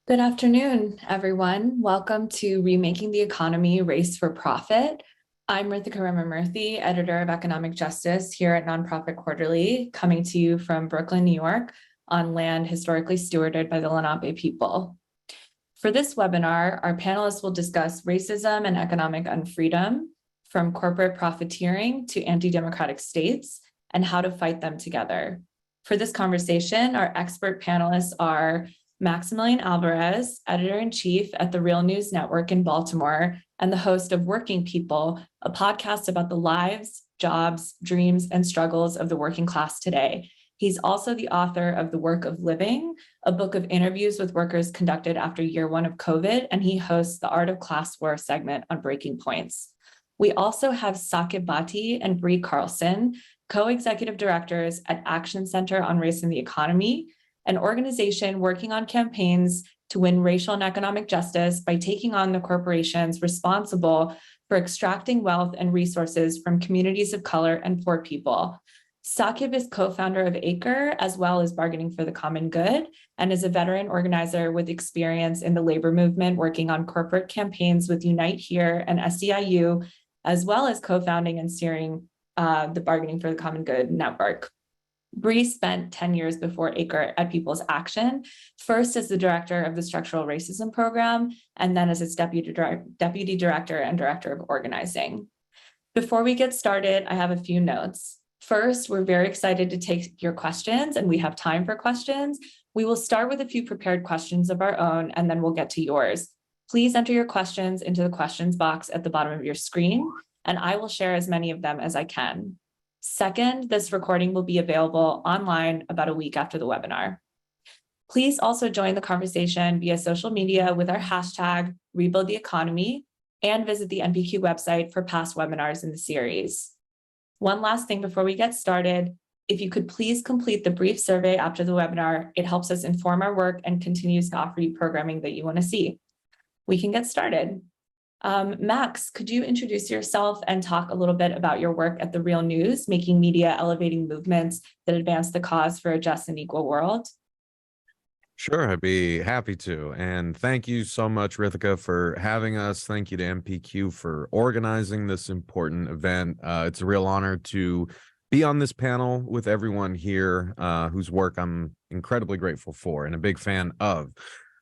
Good afternoon, everyone. Welcome to Remaking the Economy, Race for Profit. I'm Rithika Ramamurthy, editor of Economic Justice here at Nonprofit Quarterly, coming to you from Brooklyn, New York, on land historically stewarded by the Lenape people. For this webinar, our panelists will discuss racism and economic unfreedom, from corporate profiteering to anti-democratic states, and how to fight them together. For this conversation, our expert panelists are Maximillian Alvarez, editor-in-chief at the Real News Network in Baltimore, and the host of Working People, a podcast about the lives, jobs, dreams, and struggles of the working class today. He's also the author of The Work of Living, a book of interviews with workers conducted after year one of COVID, and he hosts the Art of Class War segment on Breaking Points. We also have Saqib Bhatti and Bree Carlson, co-executive directors at Action Center on Race and the Economy, an organization working on campaigns to win racial and economic justice by taking on the corporations responsible for extracting wealth and resources from communities of color and poor people. Saqib is co-founder of ACRE, as well as Bargaining for the Common Good, and is a veteran organizer with experience in the labor movement, working on corporate campaigns with Unite Here and SEIU, as well as co-founding and steering the Bargaining for the Common Good network. Bree spent 10 years before ACRE at People's Action, first as the director of the Structural Racism Program, and then as its deputy director and director of organizing. Before we get started, I have a few notes. First, we're very excited to take your questions, and we have time for questions. We will start with a few prepared questions of our own, and then we'll get to yours. Please enter your questions into the questions box at the bottom of your screen, and I will share as many of them as I can. Second, this recording will be available online about a week after the webinar. Please also join the conversation via social media with our hashtag #RebuildTheEconomy and visit the NPQ website for past webinars in the series. One last thing before we get started, if you could please complete the brief survey after the webinar, it helps us inform our work and continues to offer you programming that you want to see. We can get started. Max, could you introduce yourself and talk a little bit about your work at The Real News, making media elevating movements that advance the cause for a just and equal world? Sure, I'd be happy to. And thank you so much, Rithika, for having us. Thank you to MPQ for organizing this important event. It's a real honor to be on this panel with everyone here whose work I'm incredibly grateful for and a big fan of.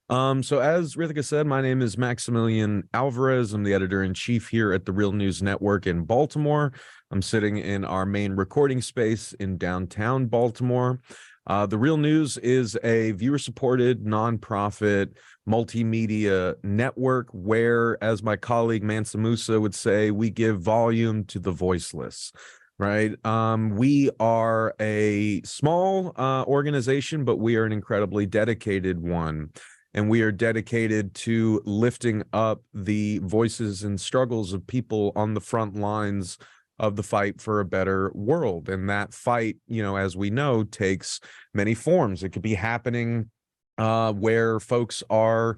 So as Rithika said, my name is Maximillian Alvarez. I'm the editor-in-chief here at the Real News Network in Baltimore. I'm sitting in our main recording space in downtown Baltimore. The Real News is a viewer-supported, nonprofit, multimedia network where, as my colleague Mansa Musa would say, we give volume to the voiceless. Right. We are a small organization, but we are an incredibly dedicated one. And we are dedicated to lifting up the voices and struggles of people on the front lines of the fight for a better world. And that fight, as we know, takes many forms. It could be happening where folks are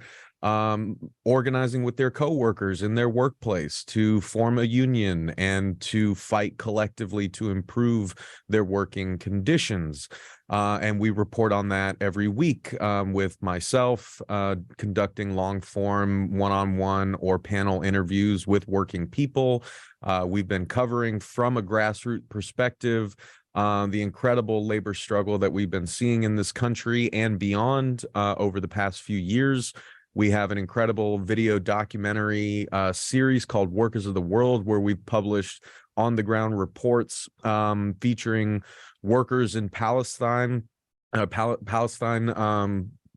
organizing with their coworkers in their workplace to form a union and to fight collectively to improve their working conditions. And we report on that every week with myself conducting long-form one-on-one or panel interviews with working people. We've been covering from a grassroots perspective the incredible labor struggle that we've been seeing in this country and beyond over the past few years. We have an incredible video documentary series called Workers of the World, where we've published on-the-ground reports featuring workers in Palestine,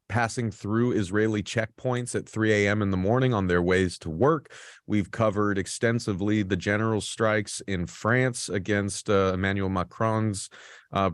passing through Israeli checkpoints at 3 a.m. in the morning on their ways to work. We've covered extensively the general strikes in France against Emmanuel Macron's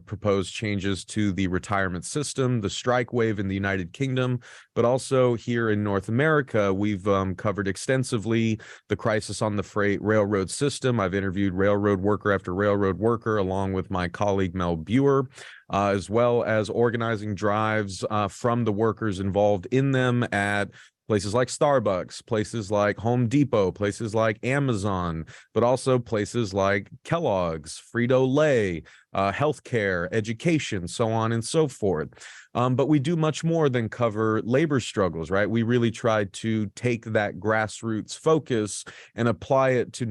proposed changes to the retirement system, the strike wave in the United Kingdom, but also here in North America, we've covered extensively the crisis on the freight railroad system. I've interviewed railroad worker after railroad worker, along with my colleague Mel Buer, as well as organizing drives from the workers involved in them at places like Starbucks, places like Home Depot, places like Amazon, but also places like Kellogg's, Frito-Lay, healthcare, education, so on and so forth. But we do much more than cover labor struggles, right? We really try to take that grassroots focus and apply it to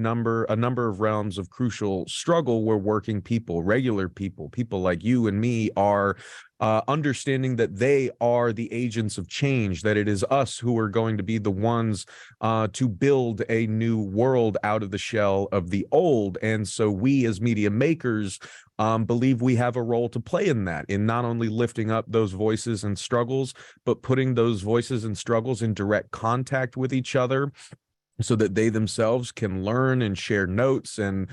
a number of realms of crucial struggle where working people, regular people, people like you and me are understanding that they are the agents of change, that it is us who are going to be the ones to build a new world out of the shell of the old. And so we as media makers believe we have a role to play in that, in not only lifting up those voices and struggles, but putting those voices and struggles in direct contact with each other so that they themselves can learn and share notes and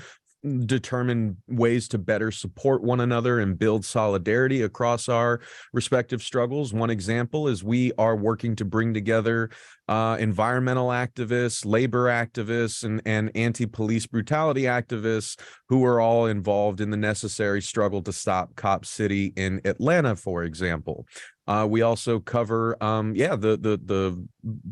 determine ways to better support one another and build solidarity across our respective struggles. One example is we are working to bring together environmental activists, labor activists, and anti-police brutality activists who are all involved in the necessary struggle to stop Cop City in Atlanta, for example. We also cover, the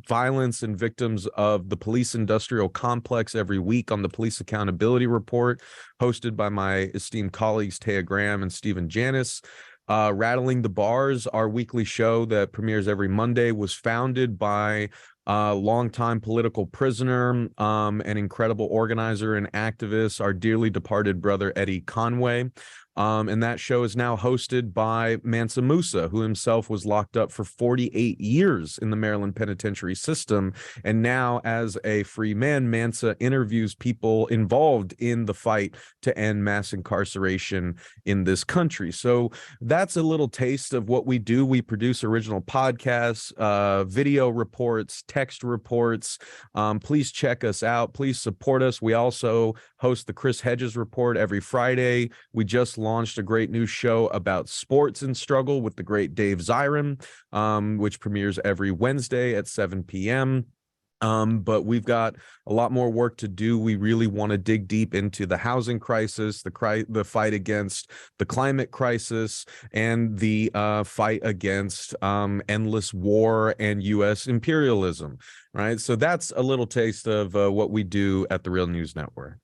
violence and victims of the police industrial complex every week on the Police Accountability Report, hosted by my esteemed colleagues Taya Graham and Stephen Janis. Rattling the Bars, our weekly show that premieres every Monday, was founded by a longtime political prisoner, an incredible organizer and activist, our dearly departed brother Eddie Conway. And that show is now hosted by Mansa Musa, who himself was locked up for 48 years in the Maryland penitentiary system. And now, as a free man, Mansa interviews people involved in the fight to end mass incarceration in this country. So that's a little taste of what we do. We produce original podcasts, video reports, text reports. Please check us out. Please support us. We also host the Chris Hedges Report every Friday. We just launched a great new show about sports and struggle with the great Dave Zirin, which premieres every Wednesday at 7 p.m. But we've got a lot more work to do. We really want to dig deep into the housing crisis, the fight against the climate crisis, and the fight against endless war and U.S. imperialism, right? So that's a little taste of what we do at the Real News Network.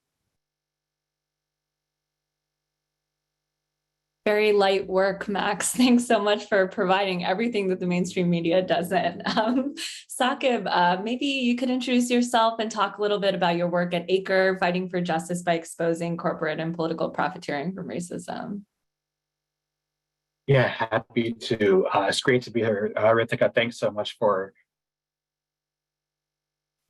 Very light work, Max. Thanks so much for providing everything that the mainstream media doesn't. Saqib, maybe you could introduce yourself and talk a little bit about your work at ACRE, fighting for justice by exposing corporate and political profiteering from racism. Yeah, happy to. It's great to be here. Rithika, thanks so much for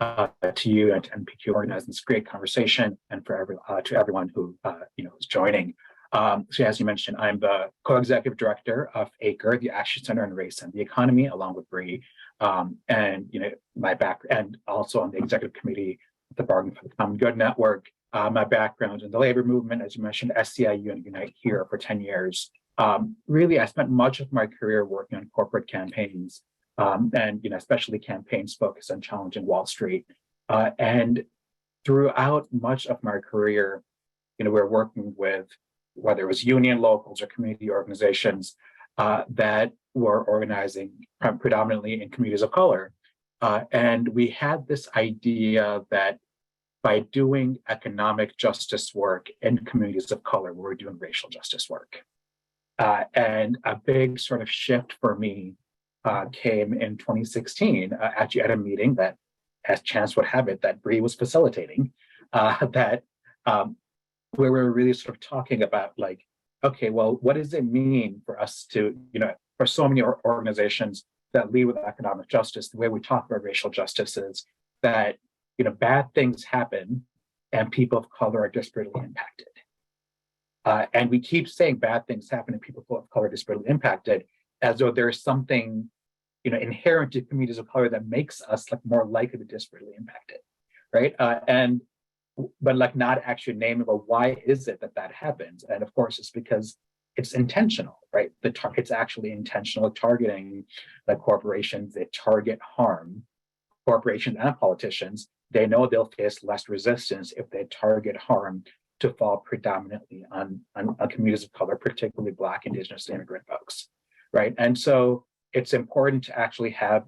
to you and to NPQ organizing this great conversation, and for to everyone who is joining. So as you mentioned, I'm the co-executive director of ACRE, the Action Center on Race and the Economy, along with Bree, and my background, and also on the executive committee of the Bargain for the Common Good Network. My background in the labor movement, as you mentioned, SCIU and Unite Here for 10 years. Really, I spent much of my career working on corporate campaigns, and especially campaigns focused on challenging Wall Street. And throughout much of my career, we're working with, whether it was union locals or community organizations that were organizing predominantly in communities of color. And we had this idea that by doing economic justice work in communities of color, we were doing racial justice work. And a big sort of shift for me came in 2016, actually at a meeting that, as chance would have it, that Bree was facilitating, where we were really sort of talking about, like, okay, well, what does it mean for us to, for so many organizations that lead with economic justice, the way we talk about racial justice is that, bad things happen and people of color are disparately impacted. And we keep saying bad things happen and people of color are disparately impacted, as though there's something, inherent to communities of color that makes us like more likely to be disparately impacted, right? But like not actually naming, well, why is it that happens? And of course, it's because it's intentional, right? It's actually intentional targeting, like corporations. They target harm. Corporations and politicians, they know they'll face less resistance if they target harm to fall predominantly on communities of color, particularly Black, Indigenous, and immigrant folks, right? And so it's important to actually have,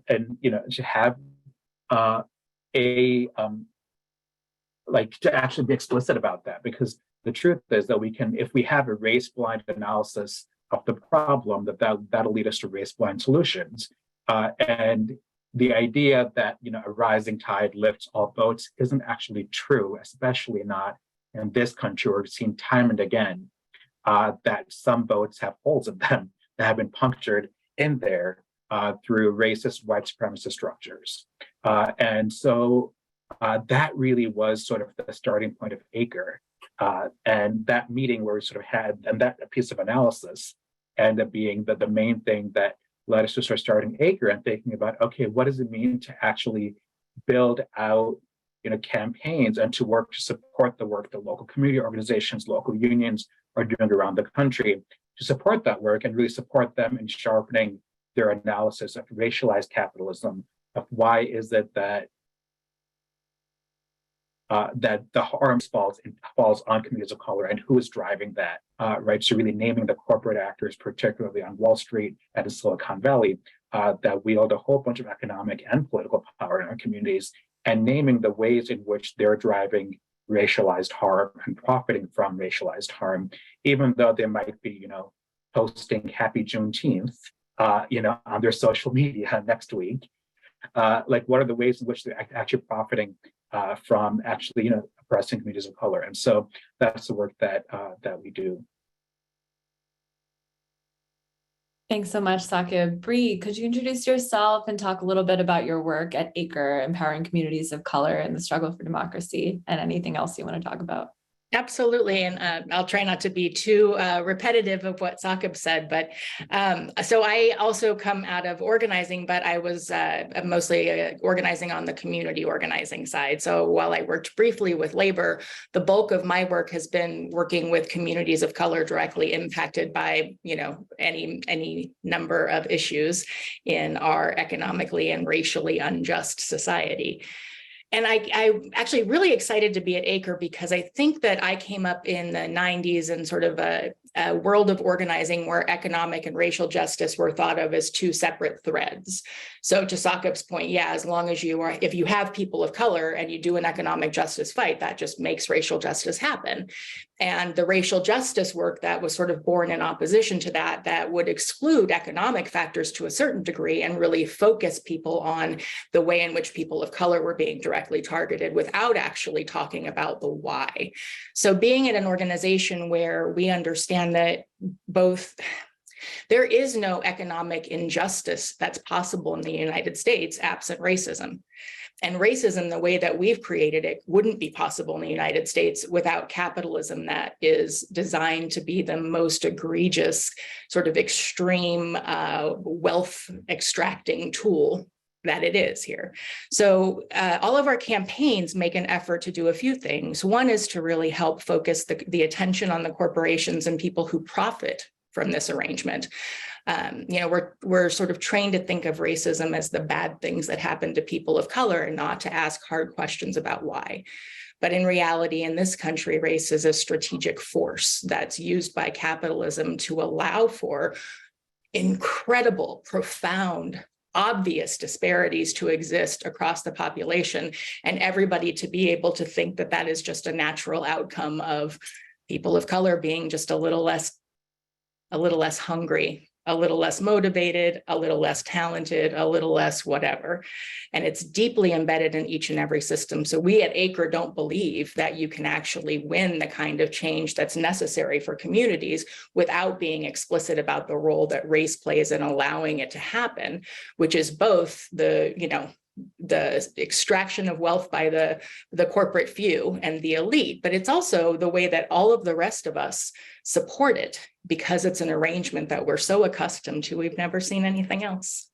to actually be explicit about that, because the truth is that if we have a race-blind analysis of the problem, that'll lead us to race-blind solutions. And the idea that a rising tide lifts all boats isn't actually true, especially not in this country, where we've seen time and again that some boats have holes in them that have been punctured in there through racist white supremacist structures. And so that really was sort of the starting point of ACRE. And that meeting where we sort of had, and that piece of analysis ended up being the main thing that led us to start starting ACRE and thinking about, okay, what does it mean to actually build out campaigns and to work to support the work that local community organizations, local unions are doing around the country, to support that work and really support them in sharpening their analysis of racialized capitalism, of why is it that that the harm falls on communities of color and who is driving that, right? So really naming the corporate actors, particularly on Wall Street and in Silicon Valley, that wield a whole bunch of economic and political power in our communities, and naming the ways in which they're driving racialized harm and profiting from racialized harm, even though they might be, posting Happy Juneteenth, on their social media next week. Like, what are the ways in which they're actually profiting from actually, oppressing communities of color? And so that's the work that we do. Thanks so much, Saqib. Bree, could you introduce yourself and talk a little bit about your work at ACRE, empowering communities of color in the struggle for democracy, and anything else you want to talk about? Absolutely. And I'll try not to be too repetitive of what Saqib said, but so I also come out of organizing, but I was mostly organizing on the community organizing side. So while I worked briefly with labor, the bulk of my work has been working with communities of color directly impacted by, any number of issues in our economically and racially unjust society. And I'm actually really excited to be at ACRE because I think that I came up in the 90s in sort of a world of organizing where economic and racial justice were thought of as two separate threads. So to Saqib's point, as long as if you have people of color and you do an economic justice fight, that just makes racial justice happen. And the racial justice work that was sort of born in opposition to that would exclude economic factors to a certain degree and really focus people on the way in which people of color were being directly targeted without actually talking about the why. So being at an organization where we understand that there is no economic injustice that's possible in the United States absent racism. And racism, the way that we've created it, wouldn't be possible in the United States without capitalism that is designed to be the most egregious, sort of extreme wealth extracting tool that it is here. So all of our campaigns make an effort to do a few things. One is to really help focus the attention on the corporations and people who profit from this arrangement. We're sort of trained to think of racism as the bad things that happen to people of color and not to ask hard questions about why. But in reality, in this country, race is a strategic force that's used by capitalism to allow for incredible, profound, obvious disparities to exist across the population, and everybody to be able to think that that is just a natural outcome of people of color being just a little less hungry, a little less motivated, a little less talented, a little less whatever. And it's deeply embedded in each and every system. So we at ACRE don't believe that you can actually win the kind of change that's necessary for communities without being explicit about the role that race plays in allowing it to happen, which is both the extraction of wealth by the corporate few and the elite, but it's also the way that all of the rest of us support it because it's an arrangement that we're so accustomed to, we've never seen anything else.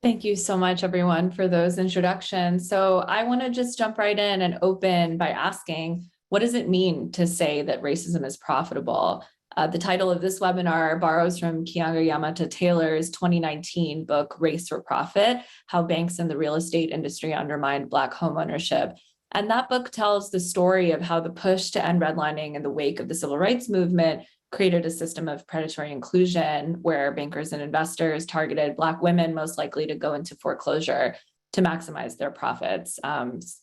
Thank you so much, everyone, for those introductions. So I want to just jump right in and open by asking, what does it mean to say that racism is profitable? The title of this webinar borrows from Keeanga-Yamahtta Taylor's 2019 book, Race for Profit: How Banks and the Real Estate Industry Undermined Black Homeownership. And that book tells the story of how the push to end redlining in the wake of the civil rights movement created a system of predatory inclusion where bankers and investors targeted Black women most likely to go into foreclosure. to maximize their profits.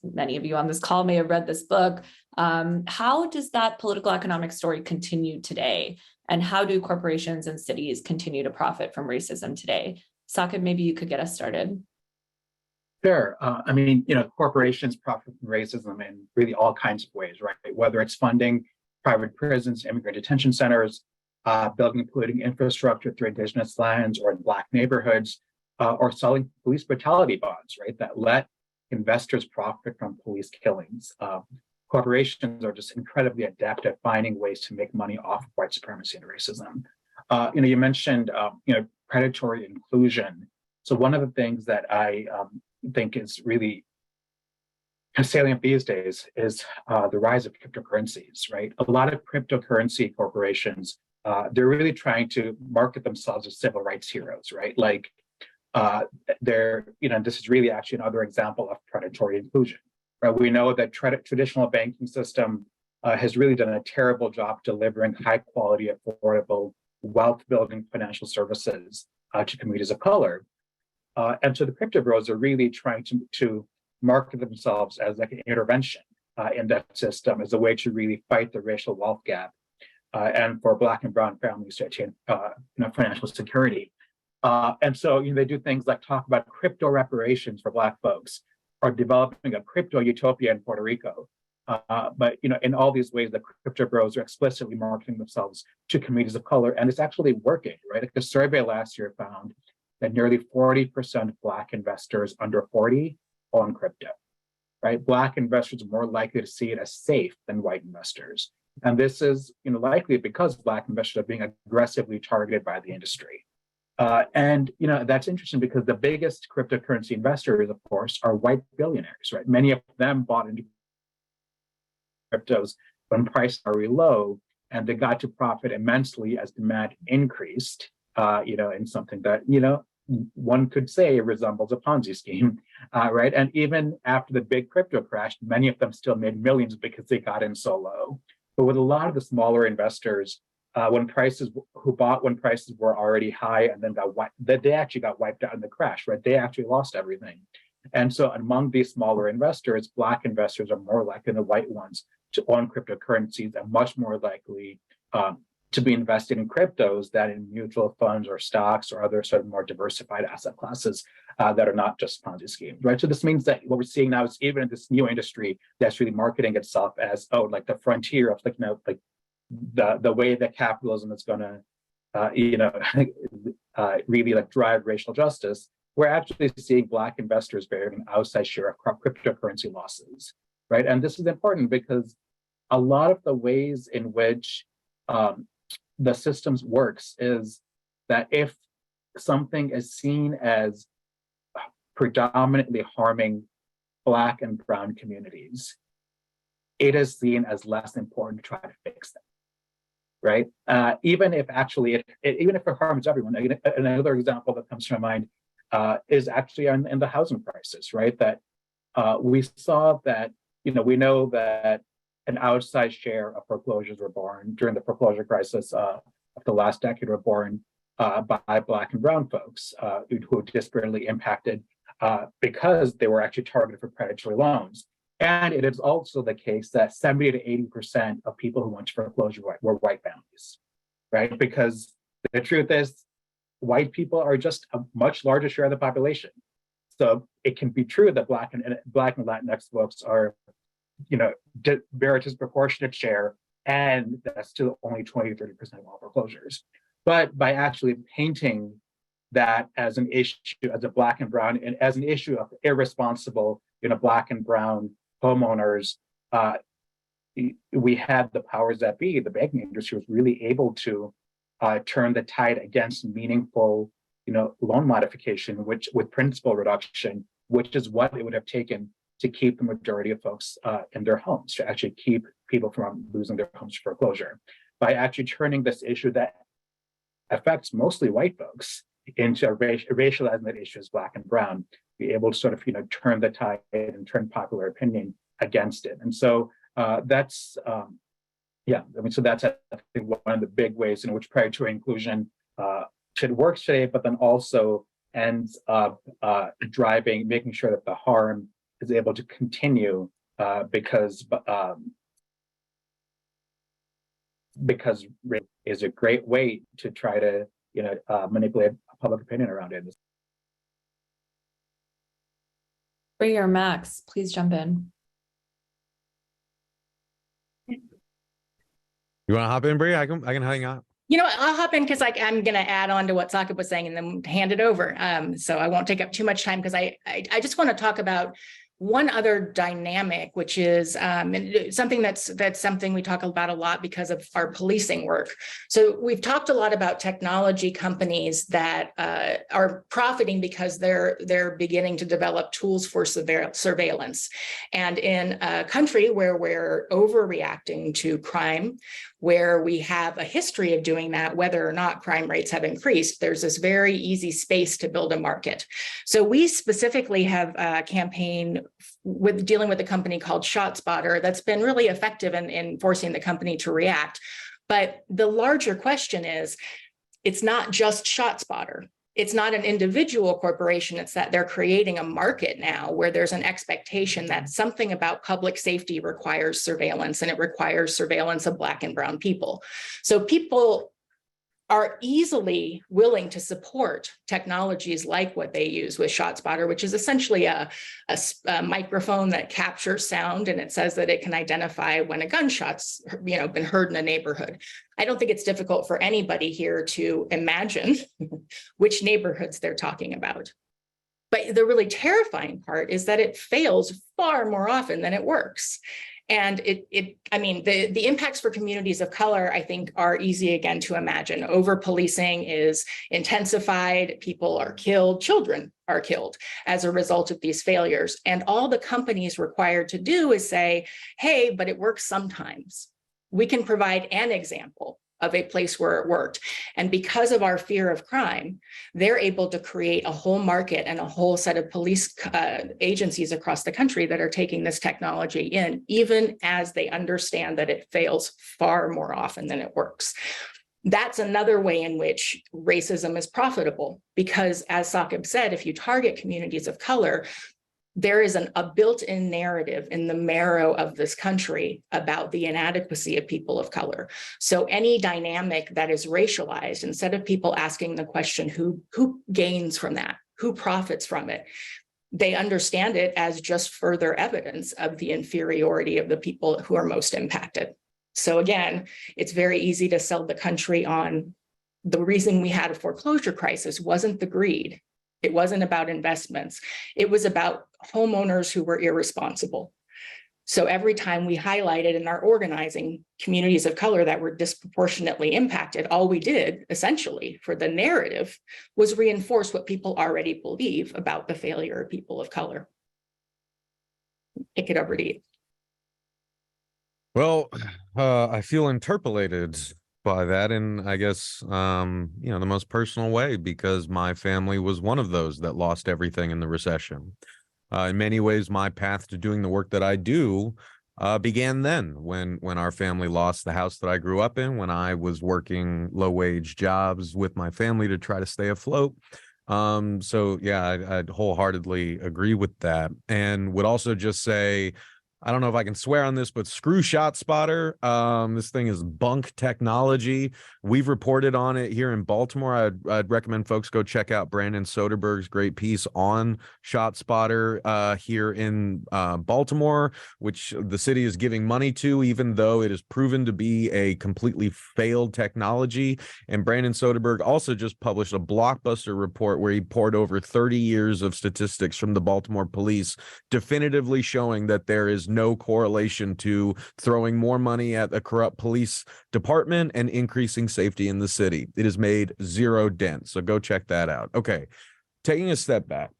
Many of you on this call may have read this book. How does that political economic story continue today? And how do corporations and cities continue to profit from racism today? Saqib, maybe you could get us started. Sure. I mean, corporations profit from racism in really all kinds of ways, right? Whether it's funding private prisons, immigrant detention centers, building and polluting infrastructure through indigenous lands or in Black neighborhoods, or selling police brutality bonds, right? That let investors profit from police killings. Corporations are just incredibly adept at finding ways to make money off of white supremacy and racism. You mentioned, predatory inclusion. So one of the things that I think is really salient these days is the rise of cryptocurrencies, right? A lot of cryptocurrency corporations, they're really trying to market themselves as civil rights heroes, right? Like this is really actually another example of predatory inclusion. Right? We know that traditional banking system has really done a terrible job delivering high quality, affordable, wealth building financial services to communities of color. And so the crypto bros are really trying to market themselves as like an intervention in that system as a way to really fight the racial wealth gap and for Black and brown families to attain financial security. And so they do things like talk about crypto reparations for Black folks, or developing a crypto utopia in Puerto Rico. But in all these ways, the crypto bros are explicitly marketing themselves to communities of color, and it's actually working, right? Like a survey last year found that nearly 40% of Black investors under 40 own crypto, right? Black investors are more likely to see it as safe than white investors. And this is likely because Black investors are being aggressively targeted by the industry. And that's interesting because the biggest cryptocurrency investors, of course, are white billionaires, right? Many of them bought into cryptos when prices are really low, and they got to profit immensely as demand increased, in something that, one could say resembles a Ponzi scheme, right? And even after the big crypto crash, many of them still made millions because they got in so low. But with a lot of the smaller investors, when prices were already high and then they actually got wiped out in the crash, right? They actually lost everything. And so among these smaller investors, Black investors are more likely than the white ones to own cryptocurrencies and much more likely to be invested in cryptos than in mutual funds or stocks or other sort of more diversified asset classes that are not just Ponzi schemes, right? So this means that what we're seeing now is even in this new industry that's really marketing itself as, like the frontier of the way that capitalism is going to, really drive racial justice. We're actually seeing Black investors bearing an outsized share of cryptocurrency losses, right? And this is important because a lot of the ways in which the systems works is that if something is seen as predominantly harming Black and brown communities, it is seen as less important to try to fix them. Right? Even if actually even if it harms everyone. Another example that comes to my mind is actually in the housing crisis, right? That we saw that, we know that an outsized share of foreclosures were born during the foreclosure crisis of the last decade were born by Black and brown folks who were disparately impacted because they were actually targeted for predatory loans. And it is also the case that 70 to 80% of people who went to foreclosure were white families, right? Because the truth is, white people are just a much larger share of the population. So it can be true that Black and Latinx folks are, bear a disproportionate share, and that's still only 20 to 30% of all foreclosures. But by actually painting that as an issue, as a Black and brown, and as an issue of irresponsible, Black and brown homeowners, we had the powers that be, the banking industry was really able to turn the tide against meaningful, loan modification, which with principal reduction, which is what it would have taken to keep the majority of folks in their homes, to actually keep people from losing their homes to foreclosure. By actually turning this issue that affects mostly white folks into racializing that issue as Black and brown, be able to sort of, turn the tide and turn popular opinion against it. And so that's, so that's, I think, one of the big ways in which predatory inclusion should work today, but then also ends up making sure that the harm is able to continue because race is a great way to try to manipulate public opinion around it. Bree or Max, please jump in. You want to hop in, Bree? I can hang out. I'll hop in because I'm going to add on to what Saqib was saying and then hand it over. So I won't take up too much time because I just want to talk about one other dynamic, which is something that's something we talk about a lot because of our policing work. So we've talked a lot about technology companies that are profiting because they're beginning to develop tools for surveillance. And in a country where we're overreacting to crime, where we have a history of doing that, whether or not crime rates have increased, there's this very easy space to build a market. So we specifically have a campaign with dealing with a company called ShotSpotter that's been really effective in forcing the company to react. But the larger question is, it's not just ShotSpotter. It's not an individual corporation. It's that they're creating a market now where there's an expectation that something about public safety requires surveillance, and it requires surveillance of Black and brown people. So people are easily willing to support technologies like what they use with ShotSpotter, which is essentially a microphone that captures sound, and it says that it can identify when a gunshot's been heard in a neighborhood. I don't think it's difficult for anybody here to imagine which neighborhoods they're talking about. But the really terrifying part is that it fails far more often than it works. And the impacts for communities of color, I think, are easy again to imagine. Over-policing is intensified, people are killed, children are killed as a result of these failures. And all the companies required to do is say, hey, but it works sometimes. We can provide an example of a place where it worked. And because of our fear of crime, they're able to create a whole market and a whole set of police agencies across the country that are taking this technology in, even as they understand that it fails far more often than it works. That's another way in which racism is profitable, because as Saqib said, if you target communities of color, there is a built-in narrative in the marrow of this country about the inadequacy of people of color. So any dynamic that is racialized, instead of people asking the question, who gains from that? Who profits from it? They understand it as just further evidence of the inferiority of the people who are most impacted. So again, it's very easy to sell the country on the reason we had a foreclosure crisis wasn't the greed. It wasn't about investments. It was about homeowners who were irresponsible. So every time we highlighted in our organizing communities of color that were disproportionately impacted, all we did essentially for the narrative was reinforce what people already believe about the failure of people of color. Kick it over to you. Well, I feel interpolated by that in, I guess, the most personal way, because my family was one of those that lost everything in the recession. In many ways, my path to doing the work that I do began then, when our family lost the house that I grew up in, when I was working low-wage jobs with my family to try to stay afloat. So yeah, I'd wholeheartedly agree with that, and would also just say, I don't know if I can swear on this, but screw ShotSpotter. This thing is bunk technology. We've reported on it here in Baltimore. I'd recommend folks go check out Brandon Soderberg's great piece on ShotSpotter here in Baltimore, which the city is giving money to, even though it is proven to be a completely failed technology. And Brandon Soderberg also just published a blockbuster report where he poured over 30 years of statistics from the Baltimore police, definitively showing that there is no correlation to throwing more money at a corrupt police department and increasing safety in the city. It has made zero dent. So go check that out. Okay, taking a step back.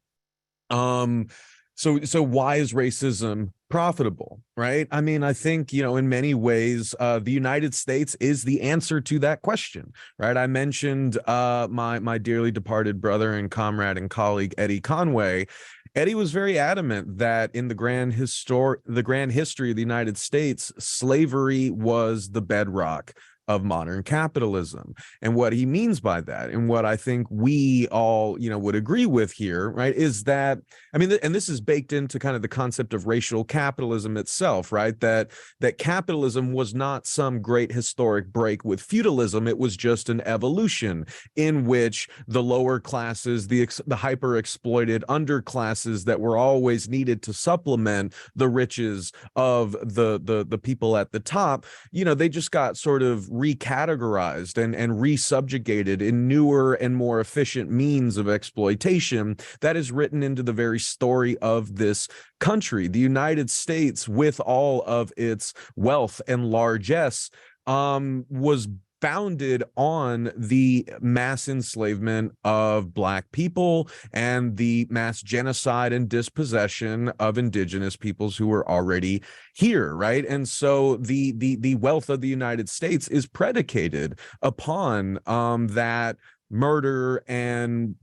So why is racism profitable, right? I mean, I think, in many ways, the United States is the answer to that question, right? I mentioned my dearly departed brother and comrade and colleague, Eddie Conway. Eddie was very adamant that in the grand history of the United States, slavery was the bedrock of modern capitalism. And what he means by that, and what I think we all, would agree with here, right, is that, I mean, and this is baked into kind of the concept of racial capitalism itself, right, that capitalism was not some great historic break with feudalism. It was just an evolution in which the lower classes, the hyper exploited underclasses that were always needed to supplement the riches of the people at the top, they just got sort of recategorized and resubjugated in newer and more efficient means of exploitation that is written into the very story of this country. The United States, with all of its wealth and largesse, was founded on the mass enslavement of Black people and the mass genocide and dispossession of indigenous peoples who were already here, right? And so the wealth of the United States is predicated upon that murder and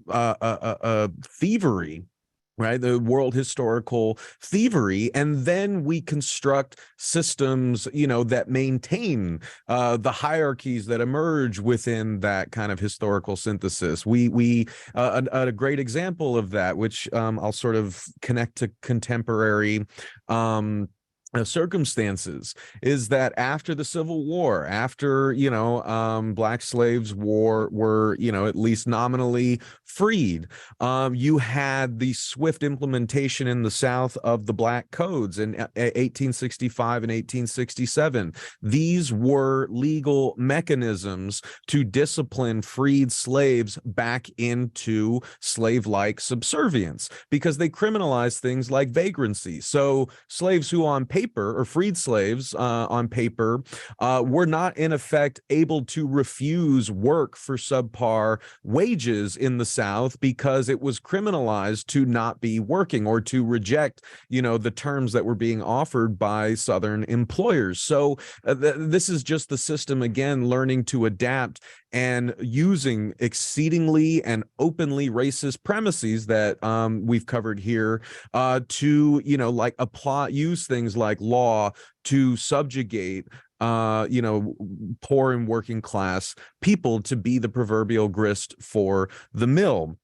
thievery, right? The world historical thievery. And then we construct systems, that maintain the hierarchies that emerge within that kind of historical synthesis. A great example of that, which I'll sort of connect to contemporary circumstances, is that after the Civil War, after Black slaves were at least nominally freed, you had the swift implementation in the South of the Black codes in 1865 and 1867. These were legal mechanisms to discipline freed slaves back into slave-like subservience, because they criminalized things like vagrancy. So slaves who on paper, or freed slaves on paper, were not in effect able to refuse work for subpar wages in the South, because it was criminalized to not be working or to reject, the terms that were being offered by Southern employers. So this is just the system, again, learning to adapt and using exceedingly and openly racist premises that we've covered here to, use things like law to subjugate poor and working class people to be the proverbial grist for the mill.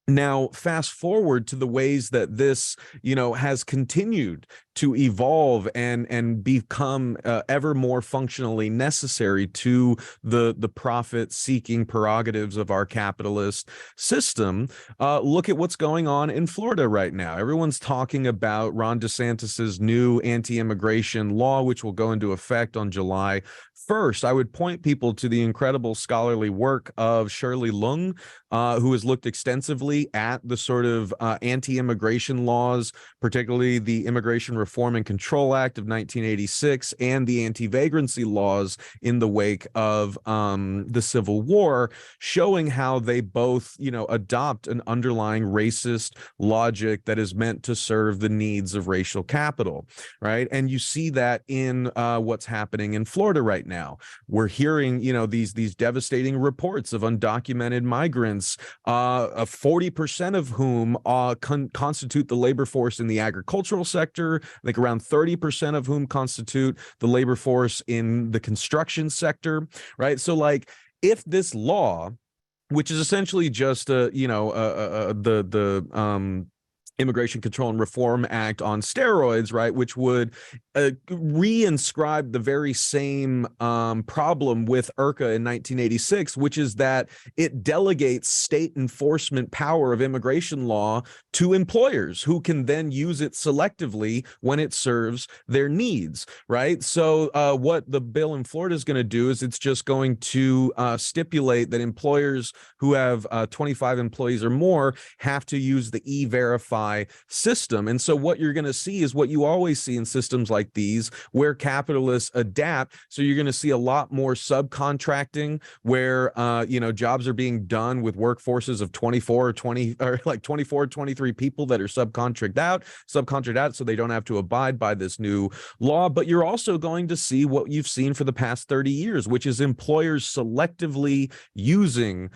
Now, fast forward to the ways that this, has continued to evolve and become ever more functionally necessary to the profit-seeking prerogatives of our capitalist system. Look at what's going on in Florida right now. Everyone's talking about Ron DeSantis's new anti-immigration law, which will go into effect on July 1st. I would point people to the incredible scholarly work of Shirley Leung, who has looked extensively at the sort of anti-immigration laws, particularly the Immigration Reform and Control Act of 1986 and the anti-vagrancy laws in the wake of the Civil War, showing how they both, adopt an underlying racist logic that is meant to serve the needs of racial capital, right? And you see that in what's happening in Florida right now. We're hearing, these devastating reports of undocumented migrants, 40% of whom constitute the labor force in the agricultural sector. I think around 30% of whom constitute the labor force in the construction sector, right? So, if this law, which is essentially just the Immigration Control and Reform Act on steroids, right, which would reinscribe the very same problem with IRCA in 1986, which is that it delegates state enforcement power of immigration law to employers who can then use it selectively when it serves their needs, right? So what the bill in Florida is going to do is it's just going to stipulate that employers who have 25 employees or more have to use the E-Verify system. And so what you're going to see is what you always see in systems like these, where capitalists adapt. So you're going to see a lot more subcontracting, where jobs are being done with workforces of 24 or 20 or 24, 23 people that are subcontracted out, so they don't have to abide by this new law. But you're also going to see what you've seen for the past 30 years, which is employers selectively using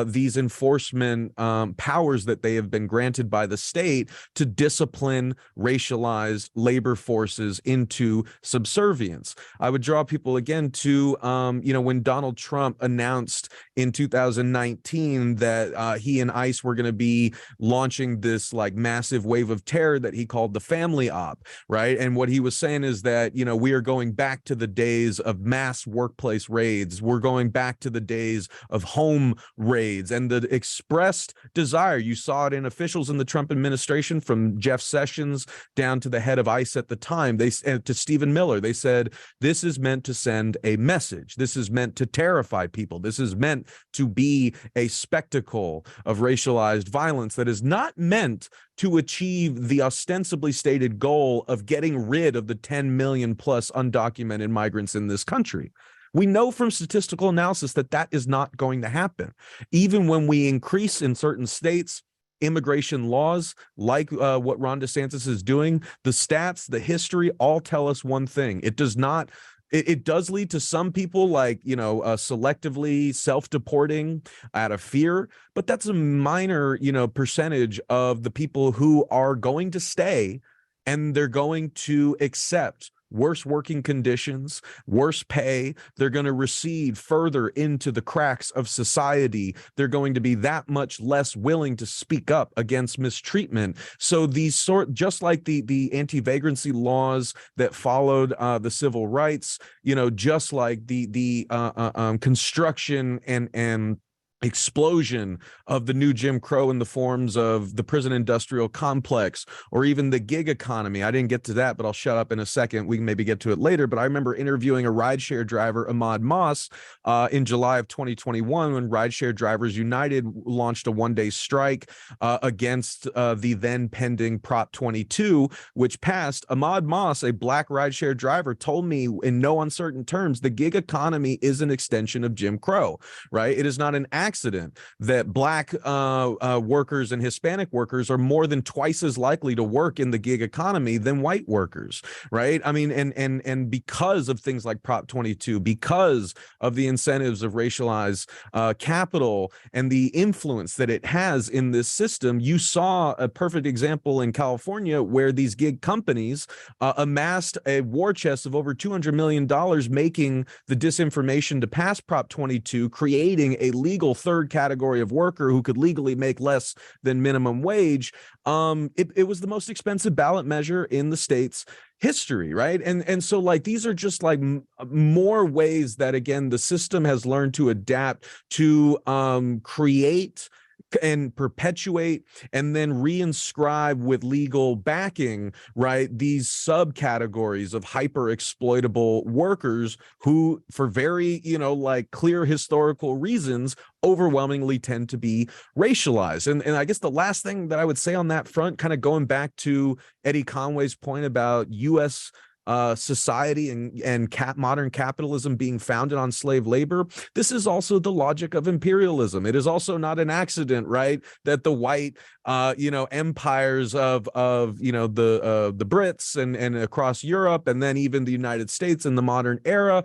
these enforcement powers that they have been granted by the state state to discipline racialized labor forces into subservience. I would draw people again to, when Donald Trump announced in 2019 that he and ICE were going to be launching this like massive wave of terror that he called the family op, right? And what he was saying is that, we are going back to the days of mass workplace raids. We're going back to the days of home raids, and the expressed desire, you saw it in officials in the Trump administration, from Jeff Sessions down to the head of ICE at the time, to Stephen Miller, they said, this is meant to send a message. This is meant to terrify people. This is meant to be a spectacle of racialized violence that is not meant to achieve the ostensibly stated goal of getting rid of the 10 million plus undocumented migrants in this country. We know from statistical analysis that that is not going to happen. Even when we increase in certain states immigration laws, like what Ron DeSantis is doing, the stats, the history all tell us one thing. It does not. It does lead to some people selectively self-deporting out of fear, but that's a minor, percentage of the people who are going to stay, and they're going to accept worse working conditions, worse pay. They're going to recede further into the cracks of society. They're going to be that much less willing to speak up against mistreatment. So just like the anti-vagrancy laws that followed the civil rights, just like the construction and explosion of the new Jim Crow in the forms of the prison industrial complex, or even the gig economy. I didn't get to that, but I'll shut up in a second. We can maybe get to it later. But I remember interviewing a rideshare driver, Ahmad Moss, in July of 2021, when Rideshare Drivers United launched a one-day strike against the then pending Prop 22, which passed. Ahmad Moss, a black rideshare driver, told me in no uncertain terms, the gig economy is an extension of Jim Crow, right? It is not an accident that black workers and Hispanic workers are more than twice as likely to work in the gig economy than white workers, right? I mean, and because of things like Prop 22, because of the incentives of racialized capital and the influence that it has in this system, you saw a perfect example in California where these gig companies amassed a war chest of over $200 million, making the disinformation to pass Prop 22, creating a legal third category of worker who could legally make less than minimum wage. It was the most expensive ballot measure in the state's history, right? And so these are just more ways that, again, the system has learned to adapt to create and perpetuate and then reinscribe with legal backing, right, these subcategories of hyper exploitable workers who, for very, clear historical reasons, overwhelmingly tend to be racialized. And I guess the last thing that I would say on that front, kind of going back to Eddie Conway's point about U.S. society and modern capitalism being founded on slave labor, this is also the logic of imperialism. It is also not an accident, right, that the white empires of the Brits and across Europe, and then even the United States in the modern era,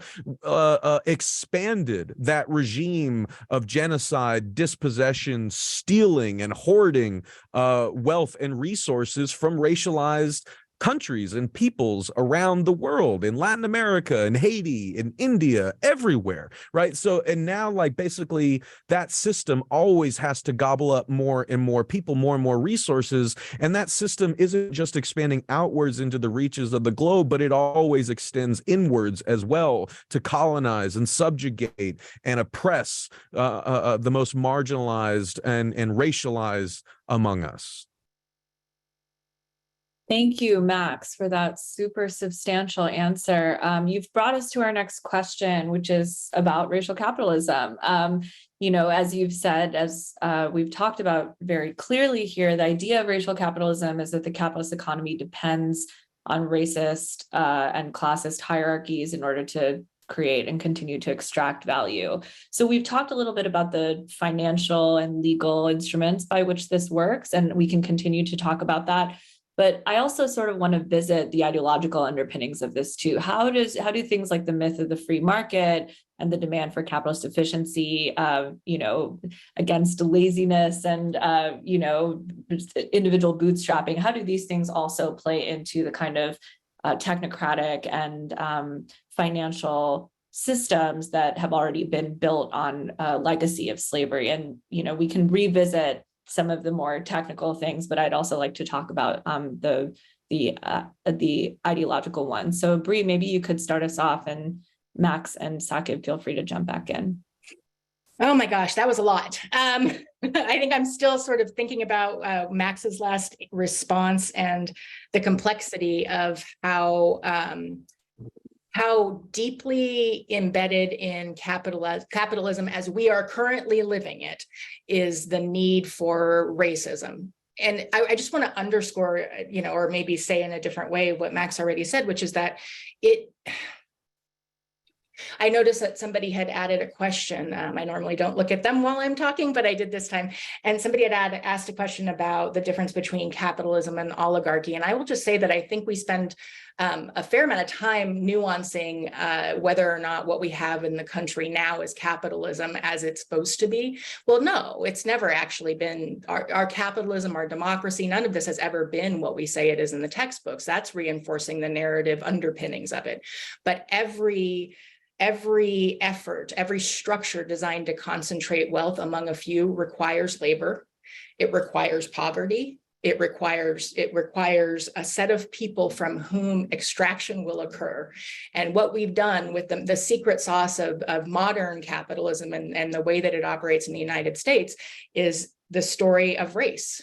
expanded that regime of genocide, dispossession, stealing, and hoarding wealth and resources from racialized countries and peoples around the world, in Latin America, in Haiti, in India, everywhere, right? So, and now basically that system always has to gobble up more and more people, more and more resources. And that system isn't just expanding outwards into the reaches of the globe, but it always extends inwards as well to colonize and subjugate and oppress the most marginalized and racialized among us. Thank you, Max, for that super substantial answer. You've brought us to our next question, which is about racial capitalism. As you've said, as we've talked about very clearly here, the idea of racial capitalism is that the capitalist economy depends on racist and classist hierarchies in order to create and continue to extract value. So we've talked a little bit about the financial and legal instruments by which this works, and we can continue to talk about that. But I also sort of want to visit the ideological underpinnings of this too. How do things like the myth of the free market and the demand for capitalist efficiency, against laziness and individual bootstrapping, how do these things also play into the kind of technocratic and financial systems that have already been built on a legacy of slavery? And we can revisit some of the more technical things, but I'd also like to talk about the ideological ones. So Bree, maybe you could start us off, and Max and Saqib, feel free to jump back in. Oh my gosh, that was a lot. I think I'm still sort of thinking about Max's last response and the complexity of how deeply embedded in capitalism as we are currently living it is the need for racism. And I just want to underscore, or maybe say in a different way what Max already said, which is that I noticed that somebody had added a question. I normally don't look at them while I'm talking, but I did this time. And somebody had asked a question about the difference between capitalism and oligarchy. And I will just say that I think we spend a fair amount of time nuancing whether or not what we have in the country now is capitalism as it's supposed to be. Well, no, it's never actually been our capitalism, our democracy. None of this has ever been what we say it is in the textbooks. That's reinforcing the narrative underpinnings of it. But every effort, every structure designed to concentrate wealth among a few requires labor. It requires poverty. It requires a set of people from whom extraction will occur. And what we've done with the secret sauce of modern capitalism and the way that it operates in the United States is the story of race.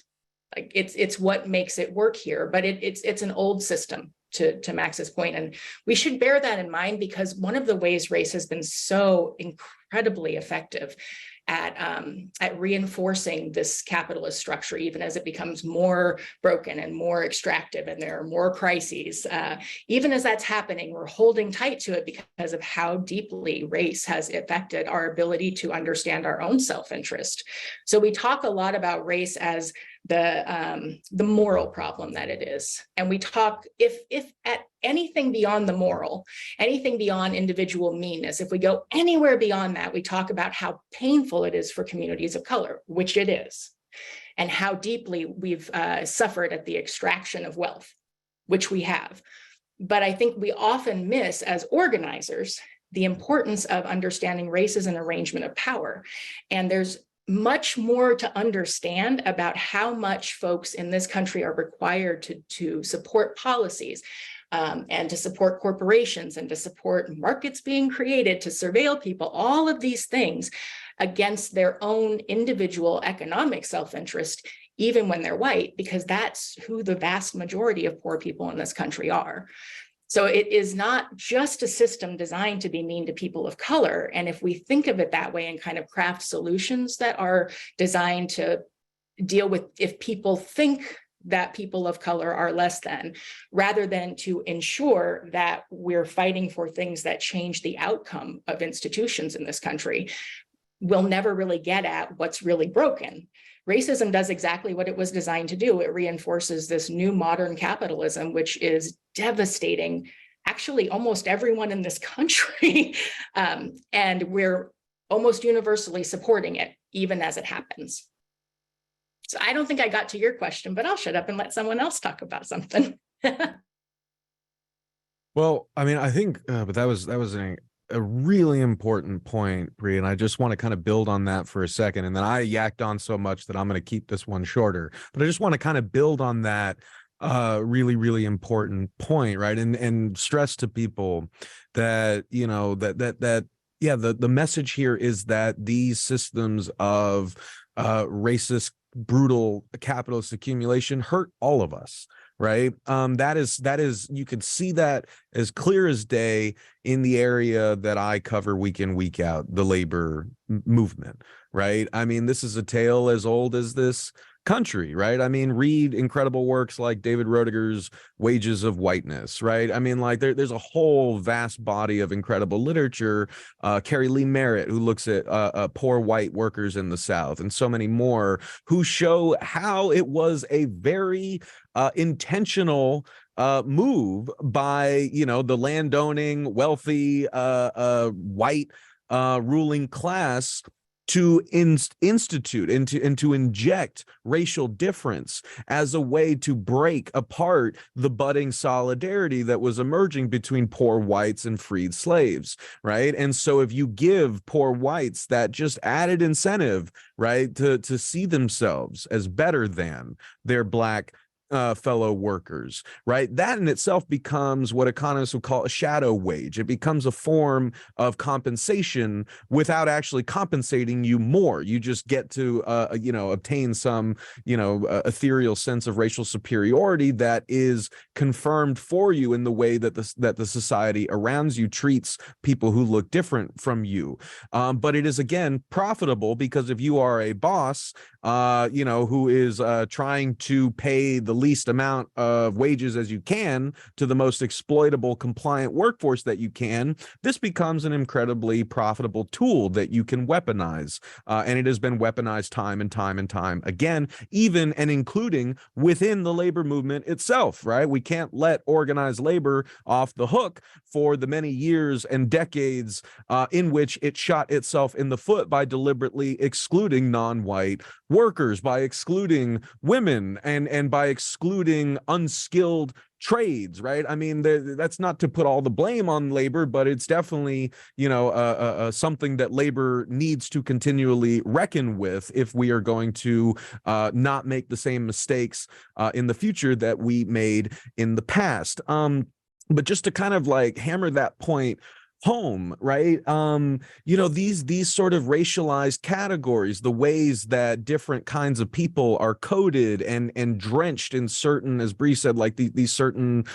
Like it's what makes it work here, but it's an old system. To Max's point. And we should bear that in mind, because one of the ways race has been so incredibly effective at reinforcing this capitalist structure, even as it becomes more broken and more extractive, and there are more crises. Even as that's happening, we're holding tight to it because of how deeply race has affected our ability to understand our own self-interest. So we talk a lot about race as the moral problem that it is. And we talk, if at anything beyond the moral, anything beyond individual meanness, if we go anywhere beyond that, we talk about how painful it is for communities of color, which it is, and how deeply we've suffered at the extraction of wealth, which we have. But I think we often miss, as organizers, the importance of understanding race as an arrangement of power. And there's much more to understand about how much folks in this country are required to support policies and to support corporations and to support markets being created to surveil people, all of these things against their own individual economic self-interest, even when they're white, because that's who the vast majority of poor people in this country are. So it is not just a system designed to be mean to people of color. And if we think of it that way and kind of craft solutions that are designed to deal with if people think that people of color are less than, rather than to ensure that we're fighting for things that change the outcome of institutions in this country, we'll never really get at what's really broken. Racism does exactly what it was designed to do. It reinforces this new modern capitalism, which is devastating actually almost everyone in this country. And we're almost universally supporting it, even as it happens. So I don't think I got to your question, but I'll shut up and let someone else talk about something. Well, I mean, I think, but that was a really important point, Bree, and I just want to kind of build on that for a second. And then I yacked on so much that I'm going to keep this one shorter, but I just want to kind of build on that really, really important point, right? And stress to people that, the message here is that these systems of racist, brutal capitalist accumulation hurt all of us. Right. That is, you could see that as clear as day in the area that I cover week in, week out, the labor movement. Right. I mean, this is a tale as old as this country, right? I mean, read incredible works like David Roediger's Wages of Whiteness, right? I mean, like there's a whole vast body of incredible literature. Carrie Lee Merritt, who looks at poor white workers in the South, and so many more, who show how it was a very intentional move by, you know, the landowning, wealthy, white ruling class to institute and to inject racial difference as a way to break apart the budding solidarity that was emerging between poor whites and freed slaves, right? And so if you give poor whites that just added incentive, right, to see themselves as better than their Black fellow workers, right? That in itself becomes what economists would call a shadow wage. It becomes a form of compensation without actually compensating you more. You just get to, you know, obtain some, you know, ethereal sense of racial superiority that is confirmed for you in the way that the society around you treats people who look different from you. But it is, again, profitable because if you are a boss, you know, who is trying to pay the least amount of wages as you can to the most exploitable compliant workforce that you can, this becomes an incredibly profitable tool that you can weaponize. And it has been weaponized time and time and time again, even and including within the labor movement itself, right? We can't let organized labor off the hook for the many years and decades in which it shot itself in the foot by deliberately excluding non-white workers, by excluding women, and by excluding unskilled trades, right? I mean, that's not to put all the blame on labor, but it's definitely, you know, something that labor needs to continually reckon with if we are going to not make the same mistakes in the future that we made in the past. But just to kind of like hammer that point home, right? You know, these sort of racialized categories, the ways that different kinds of people are coded and drenched in certain, as Bree said, like these certain